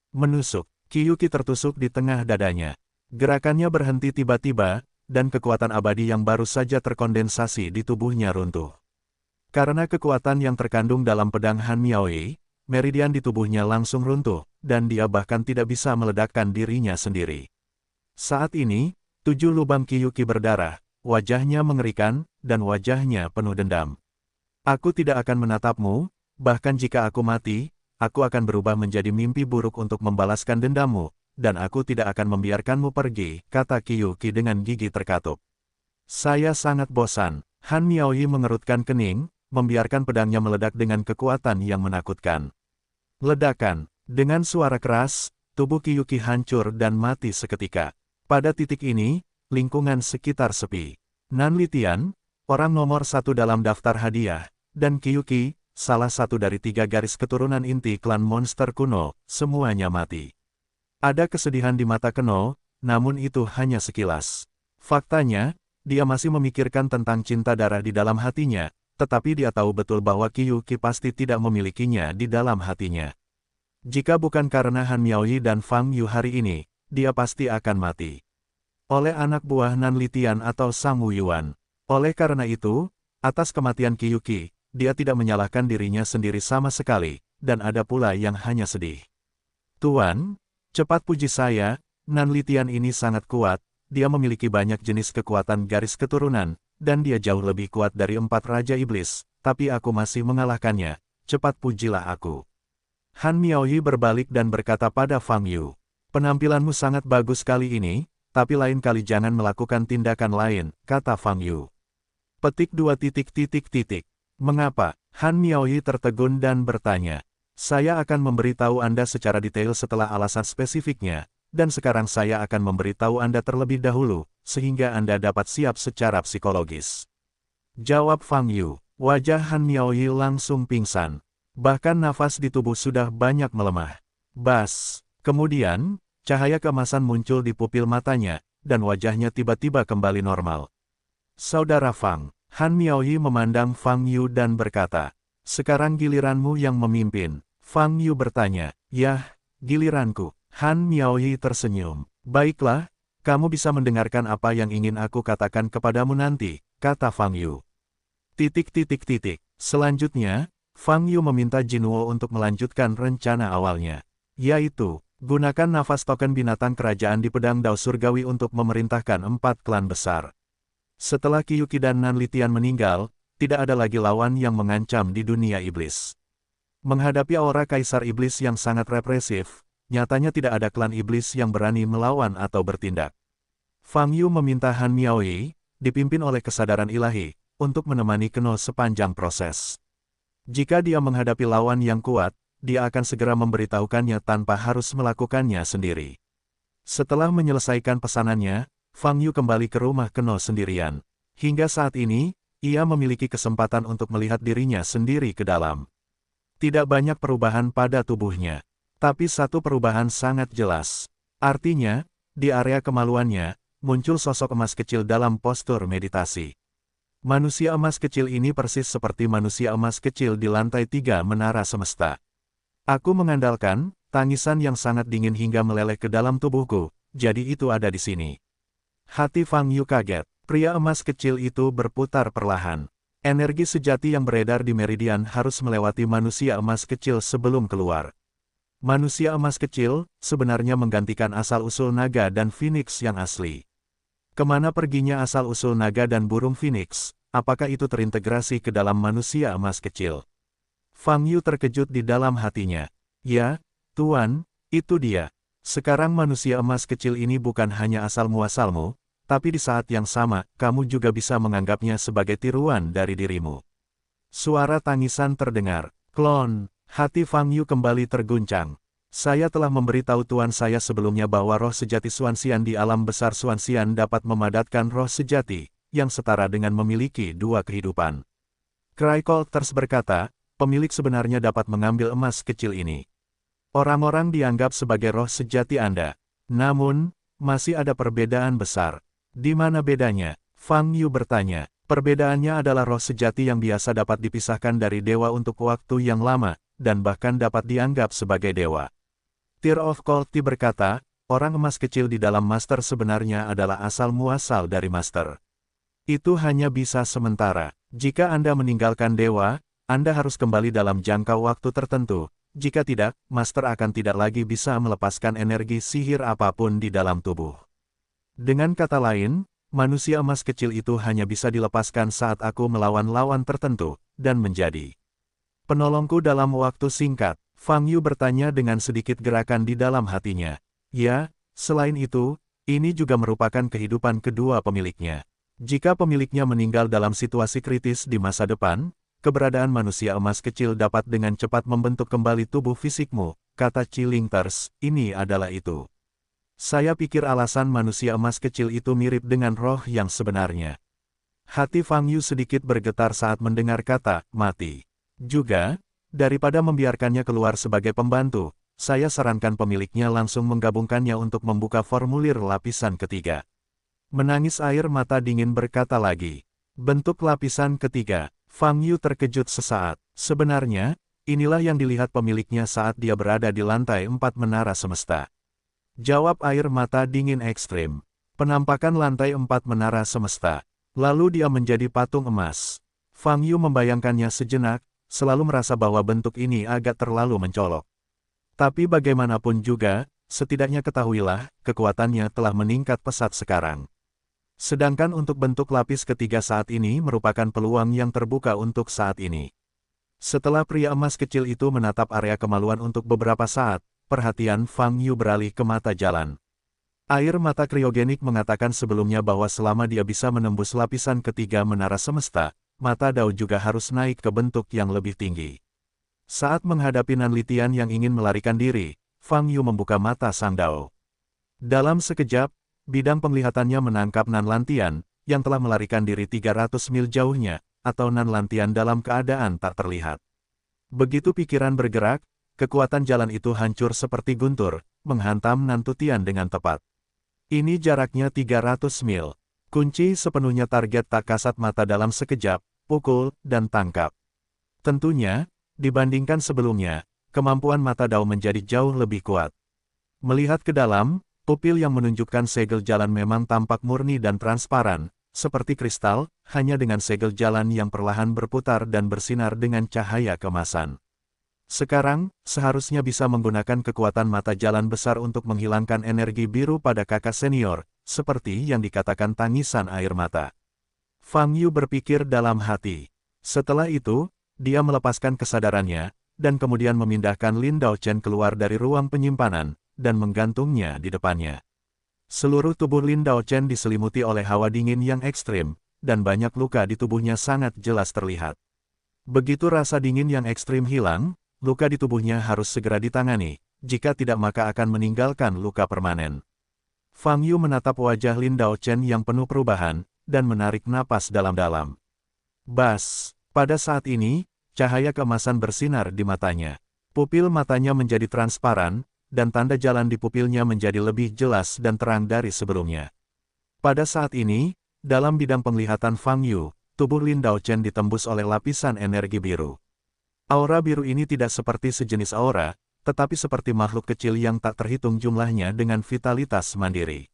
Menusuk, Qiyuki tertusuk di tengah dadanya. Gerakannya berhenti tiba-tiba, dan kekuatan abadi yang baru saja terkondensasi di tubuhnya runtuh. Karena kekuatan yang terkandung dalam pedang Han Miaoyi, meridian di tubuhnya langsung runtuh, dan dia bahkan tidak bisa meledakkan dirinya sendiri. Saat ini, 7 lubang Qiyuki berdarah, wajahnya mengerikan, dan wajahnya penuh dendam. Aku tidak akan menatapmu, bahkan jika aku mati, aku akan berubah menjadi mimpi buruk untuk membalaskan dendammu, dan aku tidak akan membiarkanmu pergi, kata Qiyuki dengan gigi terkatup. Saya sangat bosan. Han Miaoyi mengerutkan kening, membiarkan pedangnya meledak dengan kekuatan yang menakutkan. Ledakan. Dengan suara keras, tubuh Qiyuki hancur dan mati seketika. Pada titik ini, lingkungan sekitar sepi. Nanlitian, orang nomor 1 dalam daftar hadiah, dan Qiyuki, salah satu dari 3 garis keturunan inti klan monster kuno, semuanya mati. Ada kesedihan di mata Keno, namun itu hanya sekilas. Faktanya, dia masih memikirkan tentang cinta darah di dalam hatinya, tetapi dia tahu betul bahwa Qiyuki pasti tidak memilikinya di dalam hatinya. Jika bukan karena Han Miaoyi dan Fang Yu hari ini, dia pasti akan mati. Oleh anak buah Nanlitian atau Sang Wuyuan. Oleh karena itu, atas kematian Qiyuki, dia tidak menyalahkan dirinya sendiri sama sekali, dan ada pula yang hanya sedih. Tuan, cepat puji saya, Nanlitian ini sangat kuat, dia memiliki banyak jenis kekuatan garis keturunan, dan dia jauh lebih kuat dari 4 Raja Iblis, tapi aku masih mengalahkannya, cepat pujilah aku. Han Miaoyi berbalik dan berkata pada Fang Yu, penampilanmu sangat bagus kali ini, tapi lain kali jangan melakukan tindakan lain, kata Fang Yu. Petik 2. Mengapa? Han Miaoyi tertegun dan bertanya. Saya akan memberitahu Anda secara detail setelah alasan spesifiknya, dan sekarang saya akan memberitahu Anda terlebih dahulu, sehingga Anda dapat siap secara psikologis. Jawab Fang Yu. Wajah Han Miaoyi langsung pingsan. Bahkan nafas di tubuh sudah banyak melemah. Bas! Kemudian, cahaya keemasan muncul di pupil matanya, dan wajahnya tiba-tiba kembali normal. Saudara Fang, Han Miaoyi memandang Fang Yu dan berkata, sekarang giliranmu yang memimpin. Fang Yu bertanya, yah, giliranku. Han Miaoyi tersenyum. Baiklah, kamu bisa mendengarkan apa yang ingin aku katakan kepadamu nanti, kata Fang Yu. Selanjutnya, Fang Yu meminta Jinwo untuk melanjutkan rencana awalnya, yaitu, gunakan nafas token binatang kerajaan di pedang Dao Surgawi untuk memerintahkan 4 klan besar. Setelah Qiyuki dan Nanlitian meninggal, tidak ada lagi lawan yang mengancam di dunia iblis. Menghadapi aura Kaisar Iblis yang sangat represif, nyatanya tidak ada klan iblis yang berani melawan atau bertindak. Fang Yu meminta Han Miaoyi, dipimpin oleh kesadaran ilahi, untuk menemani Keno sepanjang proses. Jika dia menghadapi lawan yang kuat, dia akan segera memberitahukannya tanpa harus melakukannya sendiri. Setelah menyelesaikan pesanannya, Fang Yu kembali ke rumah Keno sendirian. Hingga saat ini, ia memiliki kesempatan untuk melihat dirinya sendiri ke dalam. Tidak banyak perubahan pada tubuhnya, tapi satu perubahan sangat jelas. Artinya, di area kemaluannya, muncul sosok emas kecil dalam postur meditasi. Manusia emas kecil ini persis seperti manusia emas kecil di lantai 3 menara semesta. Aku mengandalkan tangisan yang sangat dingin hingga meleleh ke dalam tubuhku, jadi itu ada di sini. Hati Fang Yu kaget. Pria emas kecil itu berputar perlahan. Energi sejati yang beredar di meridian harus melewati manusia emas kecil sebelum keluar. Manusia emas kecil sebenarnya menggantikan asal-usul naga dan phoenix yang asli. Kemana perginya asal-usul naga dan burung phoenix? Apakah itu terintegrasi ke dalam manusia emas kecil? Fang Yu terkejut di dalam hatinya. Ya, Tuan, itu dia. Sekarang manusia emas kecil ini bukan hanya asal-muasalmu, tapi di saat yang sama, kamu juga bisa menganggapnya sebagai tiruan dari dirimu. Suara tangisan terdengar. Klon, hati Fang Yu kembali terguncang. Saya telah memberitahu tuan saya sebelumnya bahwa roh sejati Xuanxian di alam besar Xuanxian dapat memadatkan roh sejati, yang setara dengan memiliki 2 kehidupan. Crycolters berkata, pemilik sebenarnya dapat mengambil emas kecil ini. Orang-orang dianggap sebagai roh sejati Anda. Namun, masih ada perbedaan besar. Di mana bedanya? Fang Yu bertanya. Perbedaannya adalah roh sejati yang biasa dapat dipisahkan dari dewa untuk waktu yang lama, dan bahkan dapat dianggap sebagai dewa. Tear of Quality berkata, orang emas kecil di dalam Master sebenarnya adalah asal-muasal dari Master. Itu hanya bisa sementara. Jika Anda meninggalkan dewa, Anda harus kembali dalam jangka waktu tertentu. Jika tidak, Master akan tidak lagi bisa melepaskan energi sihir apapun di dalam tubuh. Dengan kata lain, manusia emas kecil itu hanya bisa dilepaskan saat aku melawan lawan tertentu, dan menjadi penolongku dalam waktu singkat. Fang Yu bertanya dengan sedikit gerakan di dalam hatinya. Ya, selain itu, ini juga merupakan kehidupan kedua pemiliknya. Jika pemiliknya meninggal dalam situasi kritis di masa depan, keberadaan manusia emas kecil dapat dengan cepat membentuk kembali tubuh fisikmu, kata Chilingters, ini adalah itu. Saya pikir alasan manusia emas kecil itu mirip dengan roh yang sebenarnya. Hati Fang Yu sedikit bergetar saat mendengar kata, mati. Juga, daripada membiarkannya keluar sebagai pembantu, saya sarankan pemiliknya langsung menggabungkannya untuk membuka formulir lapisan ketiga. Menangis air mata dingin berkata lagi. Bentuk lapisan ketiga. Fang Yu terkejut sesaat. Sebenarnya, inilah yang dilihat pemiliknya saat dia berada di lantai 4 menara semesta. Jawab air mata dingin ekstrim. Penampakan lantai 4 menara semesta. Lalu dia menjadi patung emas. Fang Yu membayangkannya sejenak, selalu merasa bahwa bentuk ini agak terlalu mencolok. Tapi bagaimanapun juga, setidaknya ketahuilah, kekuatannya telah meningkat pesat sekarang. Sedangkan untuk bentuk lapis ketiga saat ini merupakan peluang yang terbuka untuk saat ini. Setelah pria emas kecil itu menatap area kemaluan untuk beberapa saat, perhatian Fang Yu beralih ke mata jalan. Air mata kriogenik mengatakan sebelumnya bahwa selama dia bisa menembus lapisan ketiga menara semesta, mata Dao juga harus naik ke bentuk yang lebih tinggi. Saat menghadapi Nanlitian yang ingin melarikan diri, Fang Yu membuka mata sang Dao. Dalam sekejap, bidang penglihatannya menangkap Nanlitian, yang telah melarikan diri 300 mil jauhnya, atau Nan Lantian dalam keadaan tak terlihat. Begitu pikiran bergerak, kekuatan jalan itu hancur seperti guntur, menghantam Nan Tutian dengan tepat. Ini jaraknya 300 mil. Kunci sepenuhnya target tak kasat mata dalam sekejap, pukul, dan tangkap. Tentunya, dibandingkan sebelumnya, kemampuan mata Dao menjadi jauh lebih kuat. Melihat ke dalam, pupil yang menunjukkan segel jalan memang tampak murni dan transparan, seperti kristal, hanya dengan segel jalan yang perlahan berputar dan bersinar dengan cahaya kemasan. Sekarang, seharusnya bisa menggunakan kekuatan mata jalan besar untuk menghilangkan energi biru pada kakak senior, seperti yang dikatakan tangisan air mata. Fang Yu berpikir dalam hati. Setelah itu, dia melepaskan kesadarannya, dan kemudian memindahkan Lin Daochen keluar dari ruang penyimpanan, dan menggantungnya di depannya. Seluruh tubuh Lin Daochen diselimuti oleh hawa dingin yang ekstrim, dan banyak luka di tubuhnya sangat jelas terlihat. Begitu rasa dingin yang ekstrim hilang, luka di tubuhnya harus segera ditangani, jika tidak maka akan meninggalkan luka permanen. Fang Yu menatap wajah Lin Daochen yang penuh perubahan, dan menarik napas dalam-dalam. Bas, pada saat ini, cahaya keemasan bersinar di matanya. Pupil matanya menjadi transparan, dan tanda jalan di pupilnya menjadi lebih jelas dan terang dari sebelumnya. Pada saat ini, dalam bidang penglihatan Fang Yu, tubuh Lin Daochen ditembus oleh lapisan energi biru. Aura biru ini tidak seperti sejenis aura, tetapi seperti makhluk kecil yang tak terhitung jumlahnya dengan vitalitas mandiri.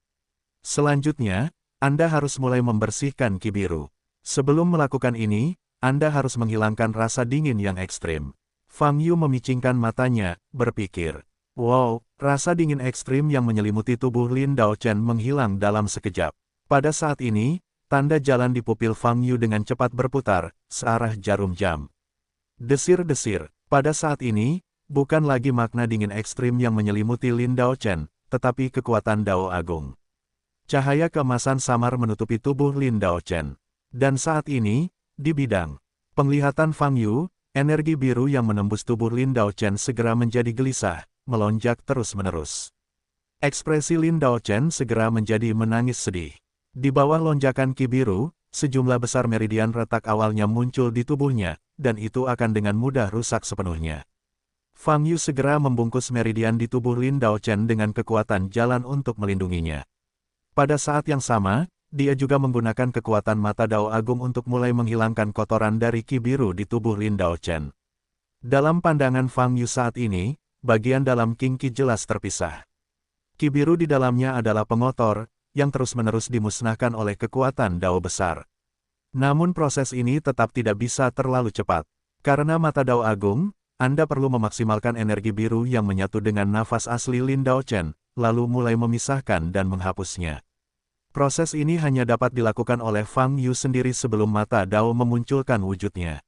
Selanjutnya, Anda harus mulai membersihkan ki biru. Sebelum melakukan ini, Anda harus menghilangkan rasa dingin yang ekstrim. Fang Yu memicingkan matanya, berpikir. Wow, rasa dingin ekstrim yang menyelimuti tubuh Lin Daochen menghilang dalam sekejap. Pada saat ini, tanda jalan di pupil Fang Yu dengan cepat berputar, searah jarum jam. Desir-desir, pada saat ini, bukan lagi makna dingin ekstrim yang menyelimuti Lin Daochen, tetapi kekuatan Dao Agung. Cahaya keemasan samar menutupi tubuh Lin Daochen. Dan saat ini, di bidang penglihatan Fang Yu, energi biru yang menembus tubuh Lin Daochen segera menjadi gelisah, melonjak terus-menerus. Ekspresi Lin Daochen segera menjadi menangis sedih. Di bawah lonjakan ki biru, sejumlah besar meridian retak awalnya muncul di tubuhnya, dan itu akan dengan mudah rusak sepenuhnya. Fang Yu segera membungkus meridian di tubuh Lin Daochen dengan kekuatan jalan untuk melindunginya. Pada saat yang sama, dia juga menggunakan kekuatan mata Dao Agung untuk mulai menghilangkan kotoran dari ki biru di tubuh Lin Daochen. Dalam pandangan Fang Yu saat ini, bagian dalam King Qi jelas terpisah. Ki biru di dalamnya adalah pengotor, yang terus-menerus dimusnahkan oleh kekuatan Dao besar. Namun proses ini tetap tidak bisa terlalu cepat. Karena mata Dao Agung, Anda perlu memaksimalkan energi biru yang menyatu dengan nafas asli Lin Daochen, lalu mulai memisahkan dan menghapusnya. Proses ini hanya dapat dilakukan oleh Fang Yu sendiri sebelum mata Dao memunculkan wujudnya.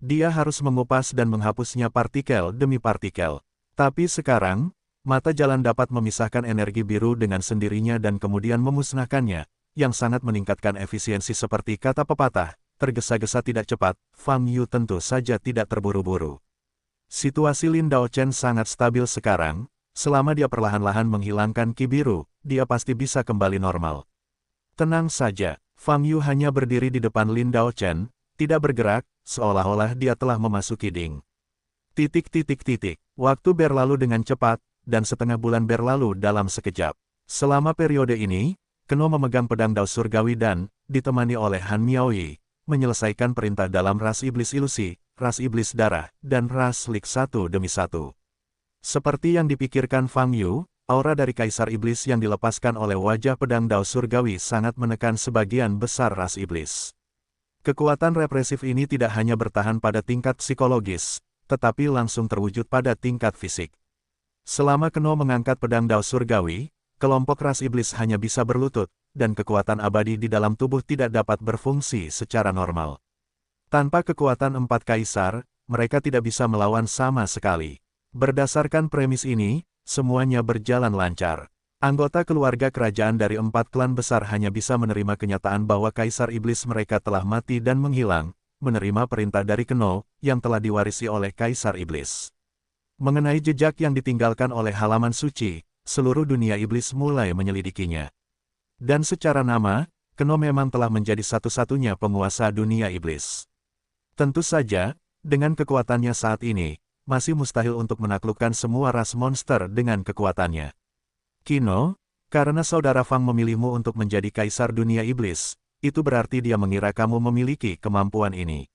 Dia harus mengupas dan menghapusnya partikel demi partikel. Tapi sekarang, mata jalan dapat memisahkan energi biru dengan sendirinya dan kemudian memusnahkannya, yang sangat meningkatkan efisiensi seperti kata pepatah, tergesa-gesa tidak cepat, Fang Yu tentu saja tidak terburu-buru. Situasi Lin Daochen sangat stabil sekarang, selama dia perlahan-lahan menghilangkan ki biru, dia pasti bisa kembali normal. Tenang saja, Fang Yu hanya berdiri di depan Lin Daochen, tidak bergerak, seolah-olah dia telah memasuki ding. Waktu berlalu dengan cepat, dan setengah bulan berlalu dalam sekejap. Selama periode ini, Keno memegang pedang Dao Surgawi dan, ditemani oleh Han Miaoyi, menyelesaikan perintah dalam ras iblis ilusi, ras iblis darah, dan ras lik satu demi satu. Seperti yang dipikirkan Fang Yu, aura dari Kaisar Iblis yang dilepaskan oleh wajah pedang Dao Surgawi sangat menekan sebagian besar ras iblis. Kekuatan represif ini tidak hanya bertahan pada tingkat psikologis, tetapi langsung terwujud pada tingkat fisik. Selama Keno mengangkat pedang Dao Surgawi, kelompok ras iblis hanya bisa berlutut, dan kekuatan abadi di dalam tubuh tidak dapat berfungsi secara normal. Tanpa kekuatan empat kaisar, mereka tidak bisa melawan sama sekali. Berdasarkan premis ini, semuanya berjalan lancar. Anggota keluarga kerajaan dari empat klan besar hanya bisa menerima kenyataan bahwa kaisar iblis mereka telah mati dan menghilang, menerima perintah dari Keno, yang telah diwarisi oleh kaisar iblis. Mengenai jejak yang ditinggalkan oleh halaman suci, seluruh dunia iblis mulai menyelidikinya. Dan secara nama, Keno memang telah menjadi satu-satunya penguasa dunia iblis. Tentu saja, dengan kekuatannya saat ini, masih mustahil untuk menaklukkan semua ras monster dengan kekuatannya. Kino, karena saudara Fang memilihmu untuk menjadi kaisar dunia iblis, itu berarti dia mengira kamu memiliki kemampuan ini.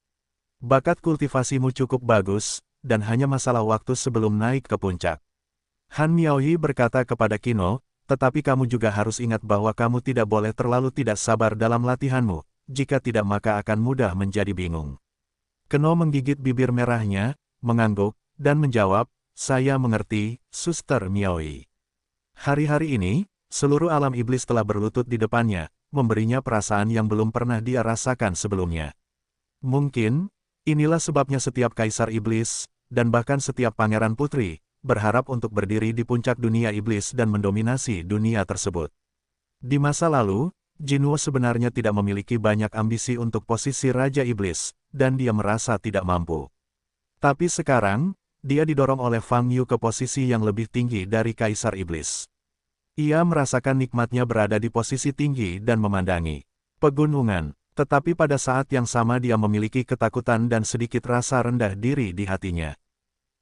Bakat kultivasimu cukup bagus, dan hanya masalah waktu sebelum naik ke puncak. Han Miaoyi berkata kepada Kino, tetapi kamu juga harus ingat bahwa kamu tidak boleh terlalu tidak sabar dalam latihanmu, jika tidak maka akan mudah menjadi bingung. Keno menggigit bibir merahnya, mengangguk, dan menjawab, saya mengerti, Suster Miaoyi. Hari-hari ini, seluruh alam iblis telah berlutut di depannya, memberinya perasaan yang belum pernah dia rasakan sebelumnya. Mungkin, inilah sebabnya setiap kaisar iblis, dan bahkan setiap pangeran putri, berharap untuk berdiri di puncak dunia iblis dan mendominasi dunia tersebut. Di masa lalu, Jinwo sebenarnya tidak memiliki banyak ambisi untuk posisi Raja Iblis, dan dia merasa tidak mampu. Tapi sekarang, dia didorong oleh Fang Yu ke posisi yang lebih tinggi dari Kaisar Iblis. Ia merasakan nikmatnya berada di posisi tinggi dan memandangi pegunungan, tetapi pada saat yang sama dia memiliki ketakutan dan sedikit rasa rendah diri di hatinya.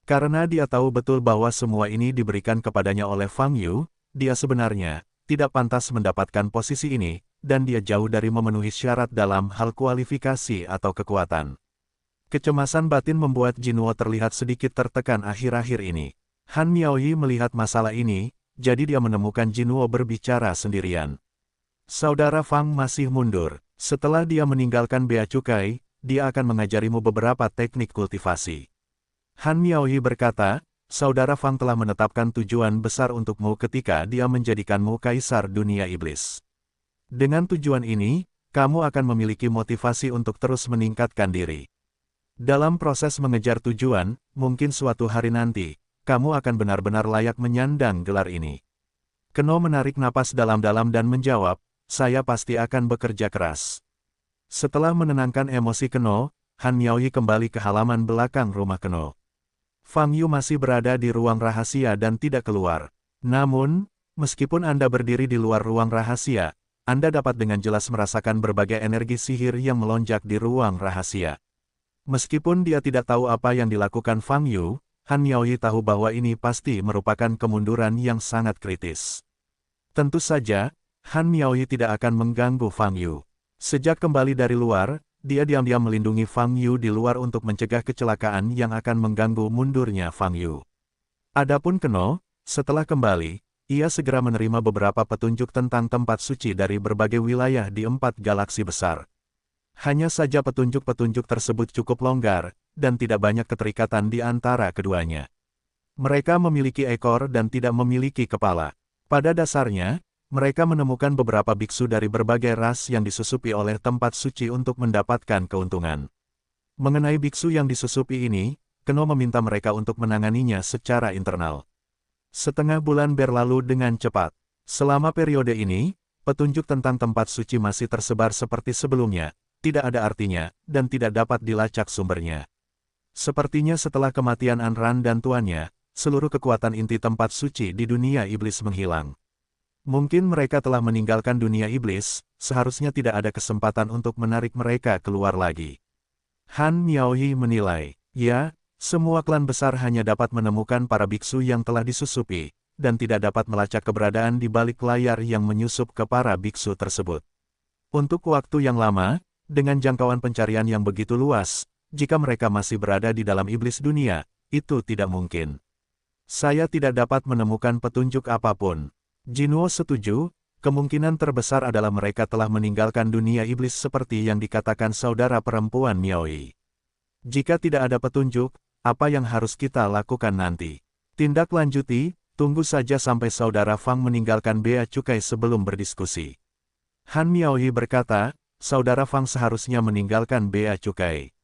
Karena dia tahu betul bahwa semua ini diberikan kepadanya oleh Fang Yu, dia sebenarnya tidak pantas mendapatkan posisi ini, dan dia jauh dari memenuhi syarat dalam hal kualifikasi atau kekuatan. Kecemasan batin membuat Jinwo terlihat sedikit tertekan akhir-akhir ini. Han Miaoyi melihat masalah ini, jadi dia menemukan Jinwo berbicara sendirian. Saudara Fang masih mundur. Setelah dia meninggalkan Bea Cukai, dia akan mengajarimu beberapa teknik kultivasi. Han Miaoyi berkata, Saudara Fang telah menetapkan tujuan besar untukmu ketika dia menjadikanmu kaisar dunia iblis. Dengan tujuan ini, kamu akan memiliki motivasi untuk terus meningkatkan diri. Dalam proses mengejar tujuan, mungkin suatu hari nanti, kamu akan benar-benar layak menyandang gelar ini. Keno menarik napas dalam-dalam dan menjawab, saya pasti akan bekerja keras. Setelah menenangkan emosi Keno, Han Miaoyi kembali ke halaman belakang rumah Keno. Fang Yu masih berada di ruang rahasia dan tidak keluar. Namun, meskipun Anda berdiri di luar ruang rahasia, Anda dapat dengan jelas merasakan berbagai energi sihir yang melonjak di ruang rahasia. Meskipun dia tidak tahu apa yang dilakukan Fang Yu, Han Miaoyi tahu bahwa ini pasti merupakan kemunduran yang sangat kritis. Tentu saja, Han Miaoyi tidak akan mengganggu Fang Yu. Sejak kembali dari luar, dia diam-diam melindungi Fang Yu di luar untuk mencegah kecelakaan yang akan mengganggu mundurnya Fang Yu. Adapun Keno, setelah kembali, ia segera menerima beberapa petunjuk tentang tempat suci dari berbagai wilayah di 4 galaksi besar. Hanya saja petunjuk-petunjuk tersebut cukup longgar, dan tidak banyak keterikatan di antara keduanya. Mereka memiliki ekor dan tidak memiliki kepala. Pada dasarnya, mereka menemukan beberapa biksu dari berbagai ras yang disusupi oleh tempat suci untuk mendapatkan keuntungan. Mengenai biksu yang disusupi ini, Keno meminta mereka untuk menanganinya secara internal. Setengah bulan berlalu dengan cepat. Selama periode ini, petunjuk tentang tempat suci masih tersebar seperti sebelumnya, tidak ada artinya, dan tidak dapat dilacak sumbernya. Sepertinya setelah kematian Anran dan tuannya, seluruh kekuatan inti tempat suci di dunia iblis menghilang. Mungkin mereka telah meninggalkan dunia iblis, seharusnya tidak ada kesempatan untuk menarik mereka keluar lagi. Han Miaoyi menilai, ya, semua klan besar hanya dapat menemukan para biksu yang telah disusupi, dan tidak dapat melacak keberadaan di balik layar yang menyusup ke para biksu tersebut. Untuk waktu yang lama, dengan jangkauan pencarian yang begitu luas, jika mereka masih berada di dalam iblis dunia, itu tidak mungkin. Saya tidak dapat menemukan petunjuk apapun. Jinwo setuju, kemungkinan terbesar adalah mereka telah meninggalkan dunia iblis seperti yang dikatakan saudara perempuan Miaoyi. Jika tidak ada petunjuk, apa yang harus kita lakukan nanti? Tindak lanjuti, tunggu saja sampai saudara Fang meninggalkan Bea Cukai sebelum berdiskusi. Han Miaoyi berkata, saudara Fang seharusnya meninggalkan Bea Cukai.